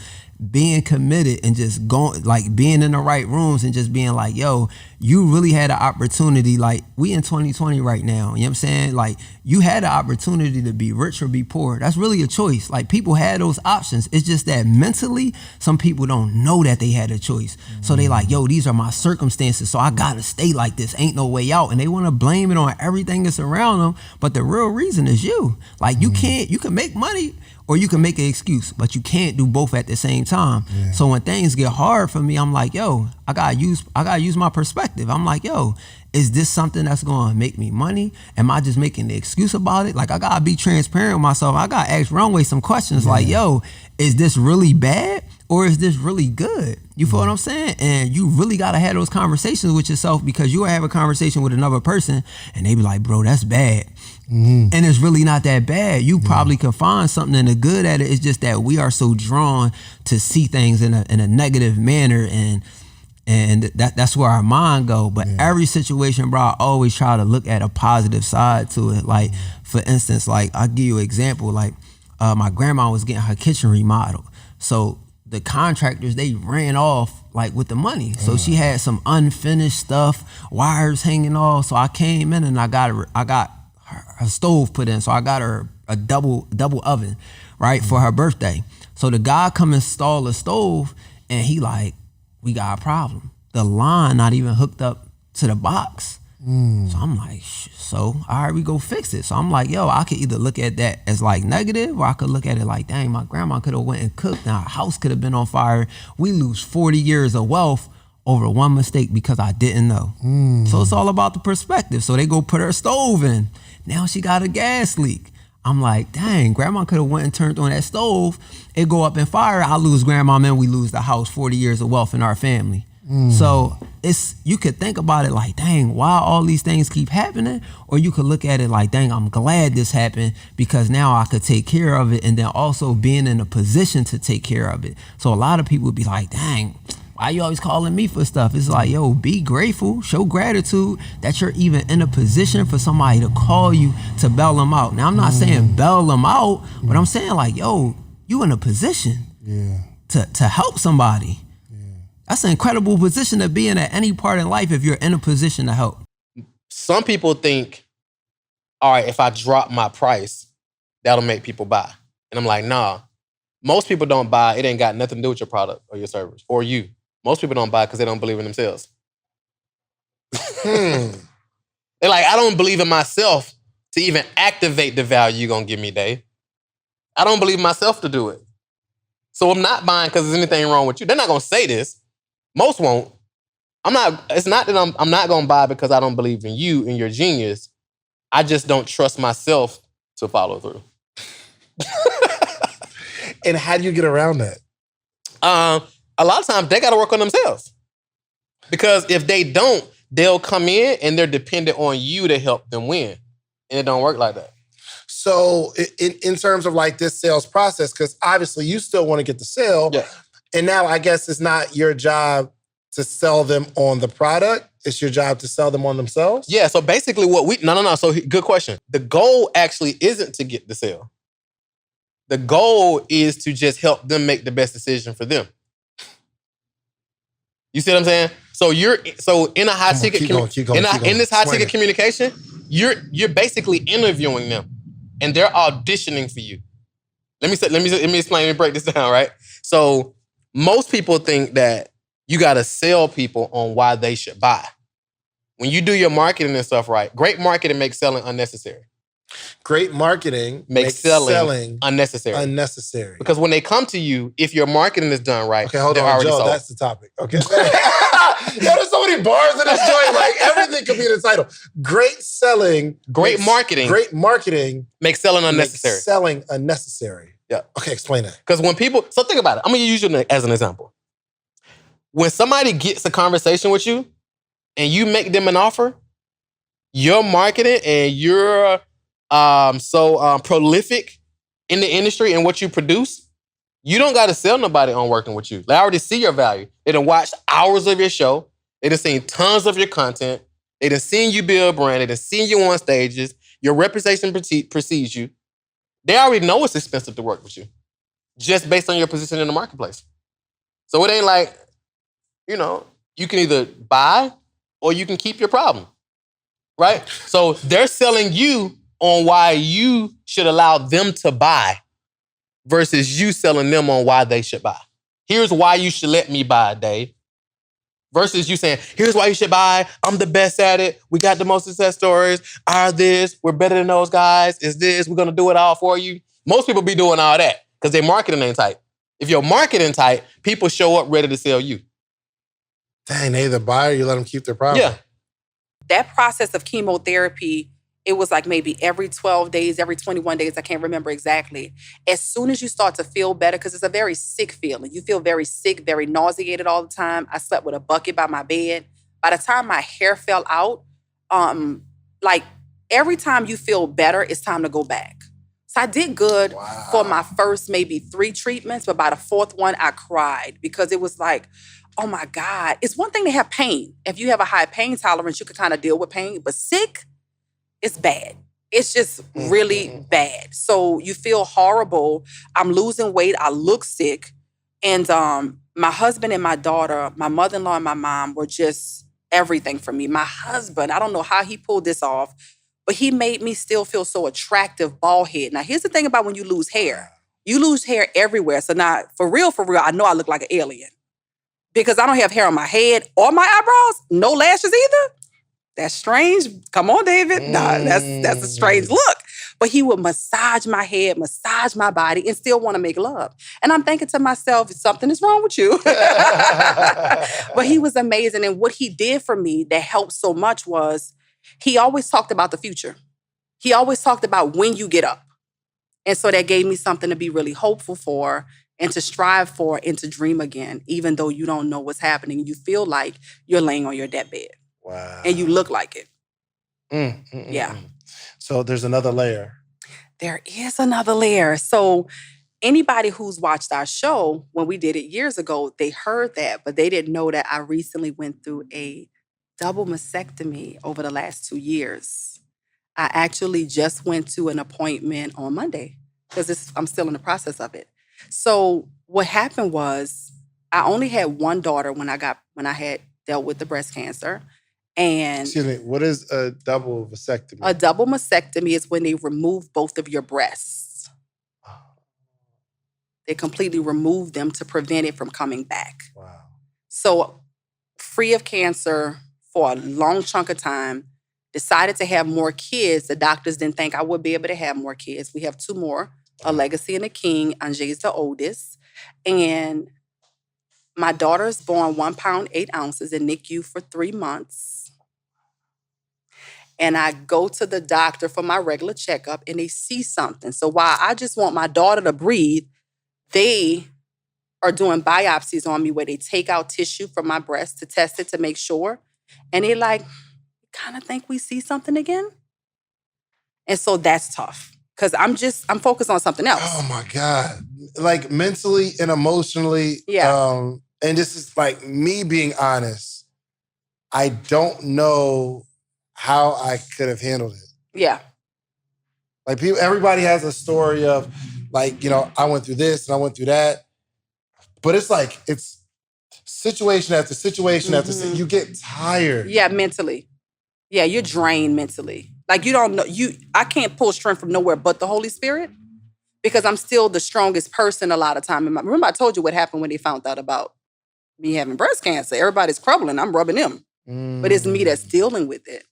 being committed and just going, like being in the right rooms and just being like, yo, you really had an opportunity. Like, we in 2020 right now, you know what I'm saying? Like, you had an opportunity to be rich or be poor. That's really a choice. Like, people had those options. It's just that mentally, some people don't know that they had a choice. So they like, yo, these are my circumstances, so I gotta stay like this. Ain't no way out. And they wanna blame it on everything that's around them. But the real reason is you. Like, you can make money or you can make an excuse, but you can't do both at the same time. So when things get hard for me, I'm like, yo, I gotta use my perspective. I'm like, yo, is this something that's gonna make me money? Am I just making the excuse about it? Like, I gotta be transparent with myself. I gotta ask Runway some questions like, yo, is this really bad or is this really good? You feel what I'm saying? And you really gotta have those conversations with yourself, because you will have a conversation with another person and they be like, bro, that's bad. And it's really not that bad. You probably could find something in the good at it. It's just that we are so drawn to see things in a negative manner, and that's where our mind go. But every situation, bro, I always try to look at a positive side to it. Like, for instance, like, I'll give you an example. Like, my grandma was getting her kitchen remodeled. So the contractors, they ran off like with the money. So she had some unfinished stuff, wires hanging off. So I came in and I got her stove put in. So I got her a double oven, right, for her birthday. So the guy come install a stove, and he like, we got a problem. The line not even hooked up to the box. So I'm like, so all right, we go fix it. So I'm like, yo, I could either look at that as like negative, or I could look at it like, dang, my grandma could have went and cooked. Now our house could have been on fire. We lose 40 years of wealth over one mistake because I didn't know. So it's all about the perspective. So they go put her stove in. Now she got a gas leak. I'm like, dang, grandma could have went and turned on that stove. It go up in fire. I lose grandma, and we lose the house, 40 years of wealth in our family. So you could think about it like, dang, why all these things keep happening? Or you could look at it like, dang, I'm glad this happened because now I could take care of it, and then also being in a position to take care of it. So a lot of people would be like, dang, why you always calling me for stuff? It's like, yo, be grateful, show gratitude that you're even in a position for somebody to call you to bail them out. Now, I'm not saying bail them out, but I'm saying like, yo, you in a position to help somebody. That's an incredible position to be in at any part in life if you're in a position to help. Some people think, all right, if I drop my price, that'll make people buy. And I'm like, nah. Most people don't buy. It ain't got nothing to do with your product or your service or you. Most people don't buy because they don't believe in themselves. They're like, I don't believe in myself to even activate the value you're going to give me, Dave. I don't believe in myself to do it. So I'm not buying because there's anything wrong with you. They're not going to say this. Most won't. It's not that I'm not going to buy because I don't believe in you and your genius. I just don't trust myself to follow through. And how do you get around that? A lot of times they got to work on themselves. Because if they don't, they'll come in and they're dependent on you to help them win. And it don't work like that. So in terms of like this sales process, because obviously you still want to get the sale. Yeah. And now I guess it's not your job to sell them on the product. It's your job to sell them on themselves? Yeah, so basically no. So good question. The goal actually isn't to get the sale. The goal is to just help them make the best decision for them. You see what I'm saying? So in a high ticket in this high ticket communication, you're basically interviewing them and they're auditioning for you. Let me explain and break this down, right? So most people think that you got to sell people on why they should buy. When you do your marketing and stuff right, great marketing makes selling unnecessary. Great marketing makes selling unnecessary. Because when they come to you, if your marketing is done right, okay, hold on, Joe, sold. That's the topic. Okay. There's so many bars in this joint, like everything could be in the title. Great marketing makes selling unnecessary. Yeah. Okay, explain that. Because when people, so think about it. I'm going to use you as an example. When somebody gets a conversation with you and you make them an offer, your marketing and you're so prolific in the industry and what you produce, you don't got to sell nobody on working with you. They already see your value. They done watched hours of your show. They done seen tons of your content. They done seen you build a brand. They done seen you on stages. Your reputation precedes you. They already know it's expensive to work with you just based on your position in the marketplace. So it ain't like, you can either buy or you can keep your problem, right? So they're selling you on why you should allow them to buy versus you selling them on why they should buy. Here's why you should let me buy, Dave. Versus you saying, here's why you should buy. I'm the best at it. We got the most success stories. We're better than those guys. We're going to do it all for you. Most people be doing all that because their marketing ain't tight. If your marketing tight, people show up ready to sell you. Dang, they the buyer, you let them keep their problem. Yeah. That process of chemotherapy, it was like maybe every 12 days, every 21 days, I can't remember exactly. As soon as you start to feel better, because it's a very sick feeling. You feel very sick, very nauseated all the time. I slept with a bucket by my bed. By the time my hair fell out, like every time you feel better, it's time to go back. So I did good for my first maybe 3 treatments, but by the 4th one, I cried because it was like, oh my God. It's one thing to have pain. If you have a high pain tolerance, you can kind of deal with pain, but sick, it's bad. It's just really bad. So you feel horrible. I'm losing weight. I look sick. And my husband and my daughter, my mother-in-law and my mom were just everything for me. My husband, I don't know how he pulled this off, but he made me still feel so attractive, bald head. Now, here's the thing about when you lose hair. You lose hair everywhere. So now, for real, I know I look like an alien. Because I don't have hair on my head or my eyebrows. No lashes either. That's strange. Come on, David. Nah, that's a strange look. But he would massage my head, massage my body, and still want to make love. And I'm thinking to myself, something is wrong with you. But he was amazing. And what he did for me that helped so much was he always talked about the future. He always talked about when you get up. And so that gave me something to be really hopeful for. and to strive for and to dream again, even though you don't know what's happening. You feel like you're laying on your deathbed. Wow. And you look like it. Yeah. So there's another layer. There is another layer. So anybody who's watched our show, when we did it years ago, they heard that, but they didn't know that I recently went through a double mastectomy over the last 2 years. I actually just went to an appointment on Monday because I'm still in the process of it. So what happened was I only had one daughter when I had dealt with the breast cancer. And excuse me, what is a double vasectomy? A double mastectomy is when they remove both of your breasts. They completely remove them to prevent it from coming back. Wow. So free of cancer for a long chunk of time, decided to have more kids. The doctors didn't think I would be able to have more kids. We have 2 more, a legacy and a king. Anjay's the oldest. And my daughter's born 1 pound, 8 ounces in NICU for 3 months. And I go to the doctor for my regular checkup and they see something. So while I just want my daughter to breathe, they are doing biopsies on me where they take out tissue from my breast to test it to make sure. And they're like, kind of think we see something again. And so that's tough because I'm focused on something else. Oh my God. Like mentally and emotionally. Yeah. And this is like me being honest. I don't know how I could have handled it. Yeah. Like everybody has a story of like, I went through this and I went through that. But it's like, it's situation after situation after you get tired. Yeah, mentally. Yeah, you're drained mentally. Like you don't know, I can't pull strength from nowhere but the Holy Spirit because I'm still the strongest person a lot of time. Remember I told you what happened when they found out about me having breast cancer. Everybody's crumbling, I'm rubbing them. But it's me that's dealing with it.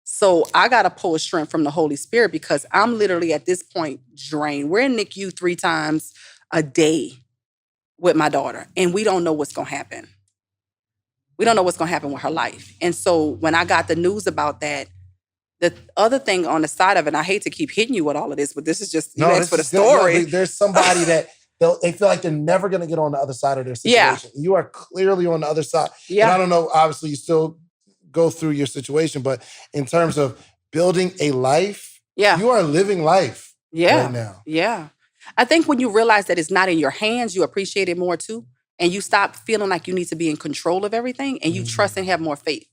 So I got to pull strength from the Holy Spirit because I'm literally at this point drained. We're in NICU 3 times a day with my daughter and we don't know what's going to happen. We don't know what's going to happen with her life. And so when I got the news about that, the other thing on the side of it, and I hate to keep hitting you with all of this, but this is just, you asked for the story. There's somebody that they feel like they're never going to get on the other side of their situation. Yeah. You are clearly on the other side. Yeah. And I don't know, obviously you still go through your situation, but in terms of building a life, you are living life right now. Yeah. I think when you realize that it's not in your hands, you appreciate it more too. And you stop feeling like you need to be in control of everything and you trust and have more faith.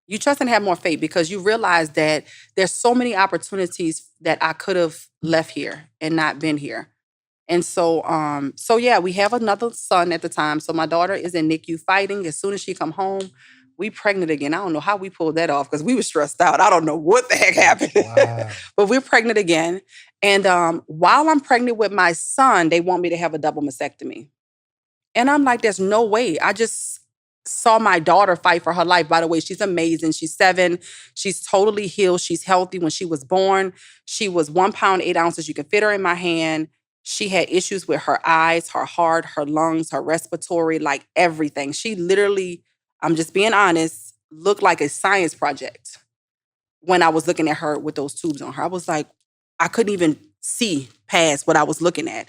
You trust and have more faith because you realize that there's so many opportunities that I could have left here and not been here. And so we have another son at the time. So my daughter is in NICU fighting. As soon as she come home, we pregnant again. I don't know how we pulled that off because we were stressed out. I don't know what the heck happened. Wow. But we're pregnant again. And while I'm pregnant with my son, they want me to have a double mastectomy. And I'm like, there's no way. I just saw my daughter fight for her life. By the way, she's amazing. She's 7. She's totally healed. She's healthy. When she was born, she was 1 pound, 8 ounces. You can fit her in my hand. She had issues with her eyes, her heart, her lungs, her respiratory, like everything. She literally, I'm just being honest, looked like a science project when I was looking at her with those tubes on her. I was like, I couldn't even see past what I was looking at.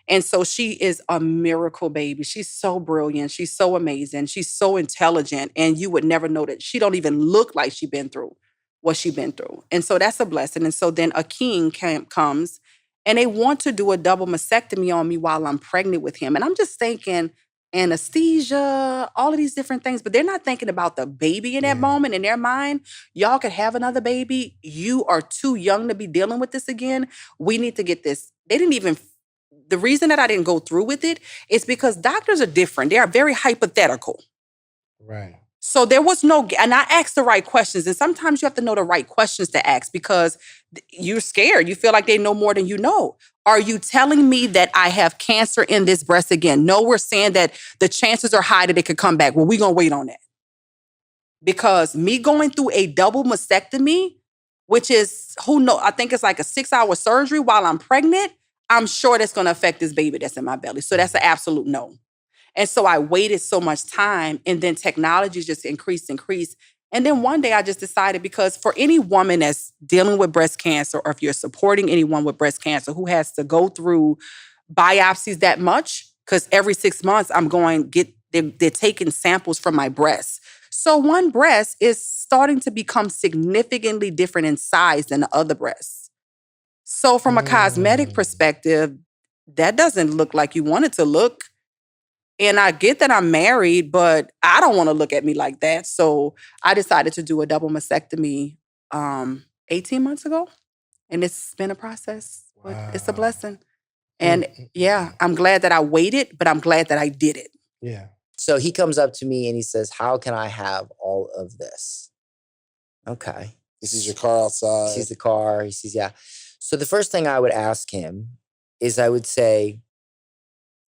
And so she is a miracle baby. She's so brilliant. She's so amazing. She's so intelligent. And you would never know that she don't even look like she's been through what she's been through. And so that's a blessing. And so then a king comes and they want to do a double mastectomy on me while I'm pregnant with him. And I'm just thinking anesthesia, all of these different things, but they're not thinking about the baby in that moment. In their mind, y'all could have another baby. You are too young to be dealing with this again. We need to get this. The reason that I didn't go through with it is because doctors are different. They are very hypothetical. Right. So there was and I asked the right questions. And sometimes you have to know the right questions to ask because you're scared. You feel like they know more than you know. Are you telling me that I have cancer in this breast again? No, we're saying that the chances are high that it could come back. Well, we're going to wait on that. Because me going through a double mastectomy, which is, I think it's like a 6-hour surgery while I'm pregnant, I'm sure that's going to affect this baby that's in my belly. So that's an absolute no. And so I waited so much time and then technology just increased. And then one day I just decided because for any woman that's dealing with breast cancer or if you're supporting anyone with breast cancer who has to go through biopsies that much because every 6 months I'm going they're taking samples from my breasts. So one breast is starting to become significantly different in size than the other breasts. So from a cosmetic perspective, that doesn't look like you want it to look. And I get that I'm married, but I don't want to look at me like that. So I decided to do a double mastectomy 18 months ago. And it's been a process, but it's a blessing. And yeah, I'm glad that I waited, but I'm glad that I did it. Yeah. So he comes up to me and he says, how can I have all of this? Okay. He sees your car outside. He sees the car. He sees, yeah. So the first thing I would ask him is I would say,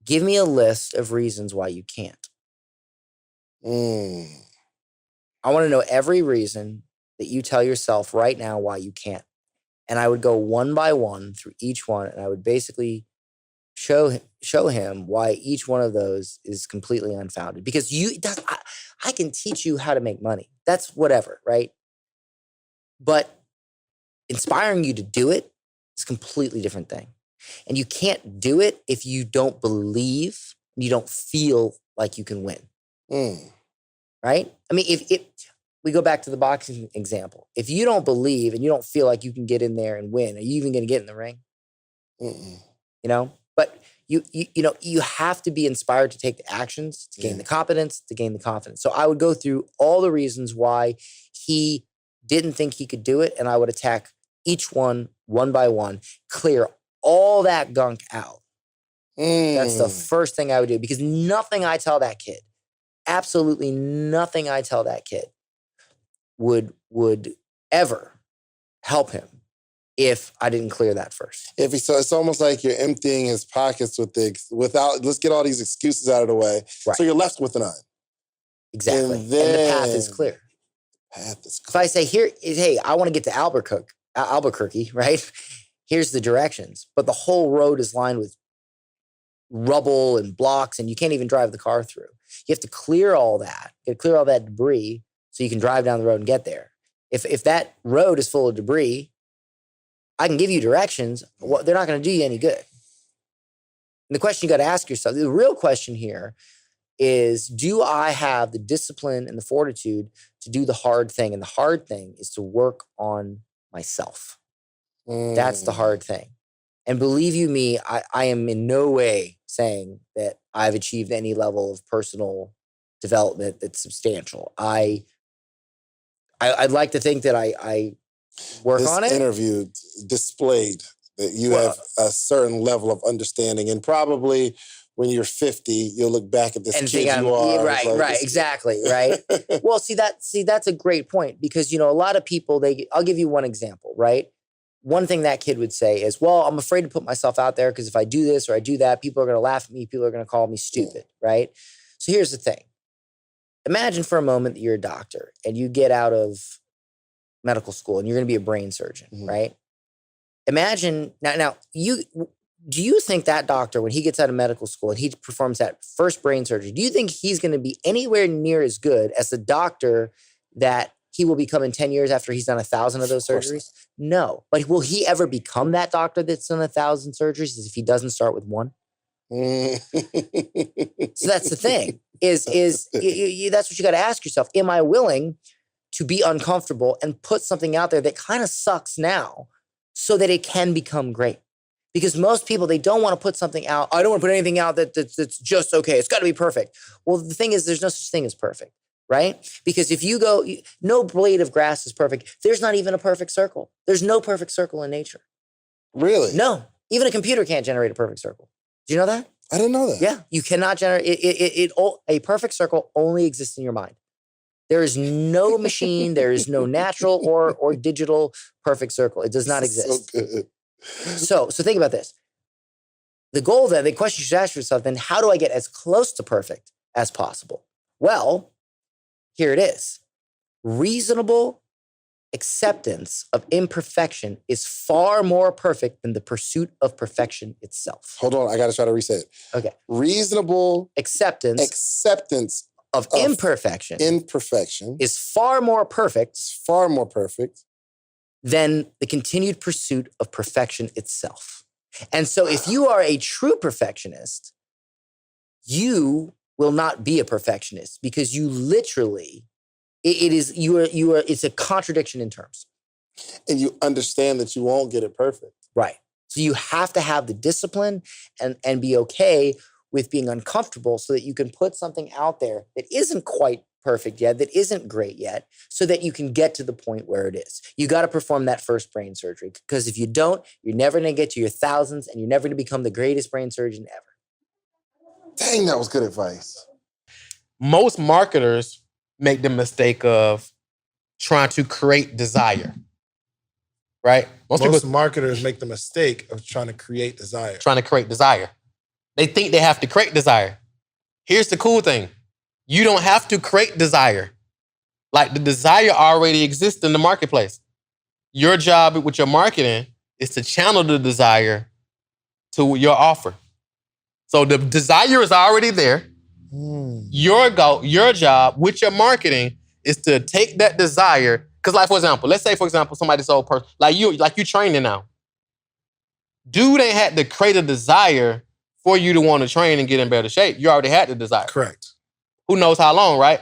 give me a list of reasons why you can't. I want to know every reason that you tell yourself right now why you can't. And I would go one by one through each one, and I would basically show him why each one of those is completely unfounded. Because I can teach you how to make money. That's whatever, right? But inspiring you to do it is a completely different thing. And you can't do it if you don't believe, you don't feel like you can win. Right? I mean, if we go back to the boxing example, if you don't believe and you don't feel like you can get in there and win, are you even going to get in the ring? You know? But you have to be inspired to take the actions, to gain the competence, to gain the confidence. So I would go through all the reasons why he didn't think he could do it, and I would attack each one by one, clear all that gunk out. That's the first thing I would do, because nothing I tell that kid, absolutely nothing I tell that kid would ever help him if I didn't clear that first. So it's almost like you're emptying his pockets without, let's get all these excuses out of the way. Right. So you're left with none. Exactly. And the path is clear. If I say, hey, I want to get to Albuquerque, right? Here's the directions. But the whole road is lined with rubble and blocks, and you can't even drive the car through. You have to clear all that. You have to clear all that debris so you can drive down the road and get there. If that road is full of debris, I can give you directions. Well, they're not going to do you any good. And the question you got to ask yourself, the real question here is, do I have the discipline and the fortitude to do the hard thing? And the hard thing is to work on myself. That's the hard thing. And believe you me, I am in no way saying that I've achieved any level of personal development that's substantial. I'd like to think that I work on it. This interview displayed that you have a certain level of understanding, and probably when you're 50, you'll look back at this kid you are. Right, exactly, right? Well, that's a great point, because, a lot of people, I'll give you one example, right? One thing that kid would say is, well, I'm afraid to put myself out there because if I do this or I do that, people are going to laugh at me. People are going to call me stupid, right? So here's the thing. Imagine for a moment that you're a doctor and you get out of medical school and you're going to be a brain surgeon, right? Imagine, now, do you think that doctor, when he gets out of medical school and he performs that first brain surgery, do you think he's going to be anywhere near as good as the doctor that he will become in 10 years after he's done 1,000 of those surgeries? No. But will he ever become that doctor that's done 1,000 surgeries if he doesn't start with one? So that's the thing, is that's what you got to ask yourself. Am I willing to be uncomfortable and put something out there that kind of sucks now so that it can become great? Because most people, they don't want to put something out. I don't want to put anything out that's just okay. It's got to be perfect. Well, the thing is, there's no such thing as perfect. Right? Because if you go, no blade of grass is perfect. There's not even a perfect circle. There's no perfect circle in nature. Really? No. Even a computer can't generate a perfect circle. Do you know that? I didn't know that. Yeah. You cannot generate a perfect circle only exists in your mind. There is no machine. There is no natural or digital perfect circle. It does not exist. So good. So think about this. The goal then, the question you should ask yourself then, how do I get as close to perfect as possible? Well, here it is. Reasonable acceptance of imperfection is far more perfect than the pursuit of perfection itself. Hold on, I got to try to reset it. Okay. Reasonable acceptance of imperfection is far more perfect far more perfect than the continued pursuit of perfection itself. And so if you are a true perfectionist, you will not be a perfectionist because you literally, it's a contradiction in terms. And you understand that you won't get it perfect. Right. So you have to have the discipline and be okay with being uncomfortable so that you can put something out there that isn't quite perfect yet, that isn't great yet, so that you can get to the point where it is. You got to perform that first brain surgery because if you don't, you're never going to get to your thousands and you're never going to become the greatest brain surgeon ever. Dang, that was good advice. Most marketers make the mistake of trying to create desire. Right? Most marketers make the mistake of trying to create desire. Trying to create desire. They think they have to create desire. Here's the cool thing. You don't have to create desire. Like the desire already exists in the marketplace. Your job with your marketing is to channel the desire to your offer. So the desire is already there. Your job with your marketing is to take that desire. Because like, for example, let's say, for example, somebody sold person, like you training now. Dude ain't had to create a desire for you to want to train and get in better shape. You already had the desire. Correct. Who knows how long, right?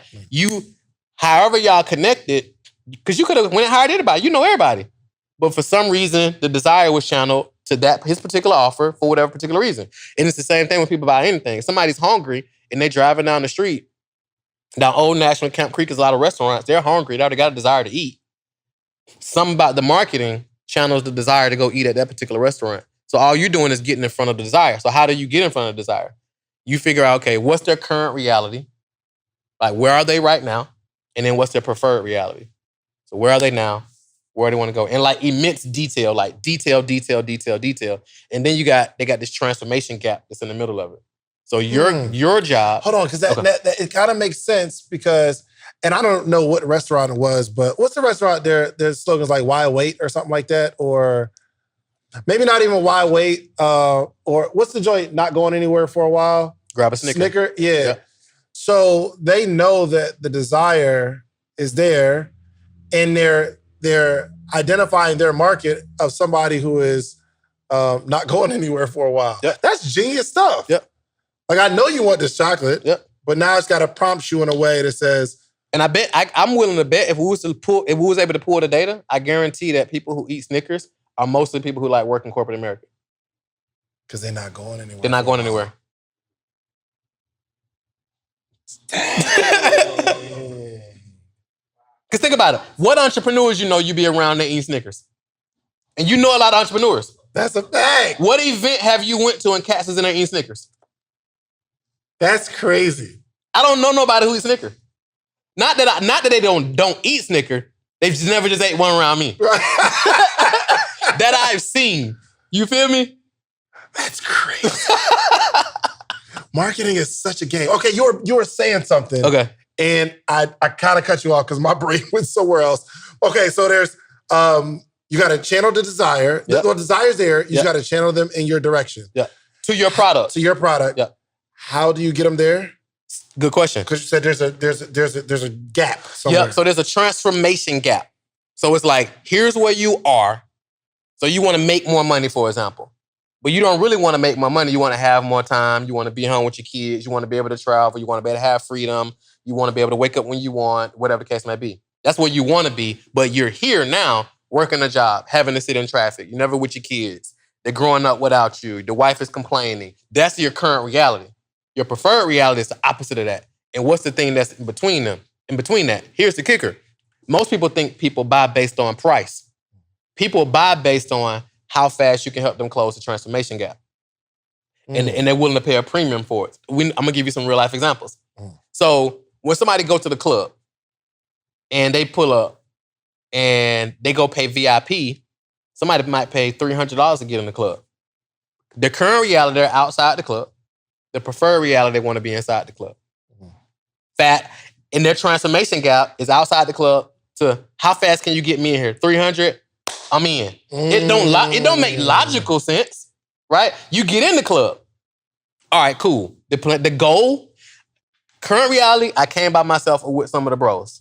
However y'all connected, because you could have went and hired anybody. You know everybody. But for some reason, the desire was channeled to his particular offer for whatever particular reason. And it's the same thing when people buy anything. Somebody's hungry and they're driving down the street. Down Old National Camp Creek is a lot of restaurants. They're hungry. They already got a desire to eat. Something about the marketing channels the desire to go eat at that particular restaurant. So all you're doing is getting in front of the desire. So how do you get in front of the desire? You figure out, okay, what's their current reality? Like, where are they right now? And then what's their preferred reality? So where are they now? Where do they want to go? And like immense detail, like detail. And then they got this transformation gap that's in the middle of it. So your job. Hold on, because that it kind of makes sense because, and I don't know what restaurant it was, but what's the restaurant? Their slogan's like "Why wait" or something like that, or maybe not even "Why wait." Or what's the joint? Not going anywhere for a while. Grab a Snicker. Yeah. So they know that the desire is there, and they're identifying their market of somebody who is not going anywhere for a while. Yep. That's genius stuff. Yep. Like, I know you want this chocolate, but now it's got to prompt you in a way that says. And I bet I'm willing to bet if we was able to pull the data, I guarantee that people who eat Snickers are mostly people who like work in corporate America. Because they're not going anywhere. They're not going anywhere. Because think about it. What entrepreneurs you be around that eat Snickers? And you know a lot of entrepreneurs. That's a fact. What event have you went to and cats is in there eating Snickers? That's crazy. I don't know nobody who eats Snickers. Not that they don't eat Snickers. They've just never just ate one around me. Right. That I've seen. You feel me? That's crazy. Marketing is such a game. Okay, you were saying something. Okay. And I kind of cut you off because my brain went somewhere else. Okay, so there's you got to channel the desire. Yep. The desire's there. You just got to channel them in your direction. Yeah. To your product. Yeah. How do you get them there? Good question. Because you said there's a gap somewhere. Yeah. So there's a transformation gap. So it's like, here's where you are. So you want to make more money, for example. But you don't really want to make more money. You want to have more time. You want to be home with your kids. You want to be able to travel. You want to be able to have freedom. You want to be able to wake up when you want, whatever the case may be. That's where you want to be. But you're here now, working a job, having to sit in traffic. You're never with your kids. They're growing up without you. The wife is complaining. That's your current reality. Your preferred reality is the opposite of that. And what's the thing that's in between them? In between that, here's the kicker. Most people think people buy based on price. People buy based on how fast you can help them close the transformation gap. And they're willing to pay a premium for it. I'm going to give you some real life examples. So when somebody go to the club and they pull up and they go pay VIP, somebody might pay $300 to get in the club. The current reality, they're outside the club. The preferred reality, they want to be inside the club. Fat, and their transformation gap is outside the club to how fast can you get me in here? 300, I'm in. It don't make logical sense, right? You get in the club. All right, cool. The goal, current reality, I came by myself or with some of the bros.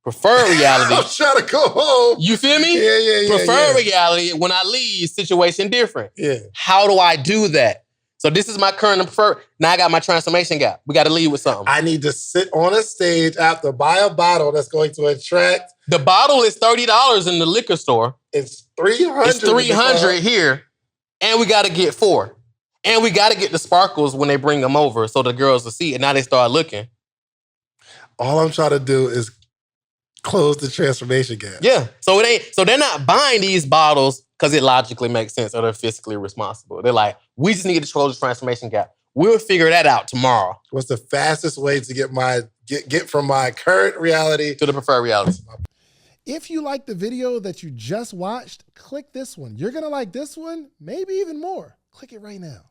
Preferred reality. I'm trying to go home. You feel me? Yeah. Preferred reality, when I leave, situation different. Yeah. How do I do that? So this is my current and preferred. Now I got my transformation gap. We got to leave with something. I need to sit on a stage after buy a bottle that's going to attract. The bottle is $30 in the liquor store. It's $300. It's $300 here. And we got to get 4. And we got to get the sparkles when they bring them over so the girls will see it. Now they start looking. All I'm trying to do is close the transformation gap. Yeah. So they're not buying these bottles because it logically makes sense or they're fiscally responsible. They're like, we just need to close the transformation gap. We'll figure that out tomorrow. What's the fastest way to get from my current reality to the preferred reality? If you like the video that you just watched, click this one. You're gonna like this one, maybe even more. Click it right now.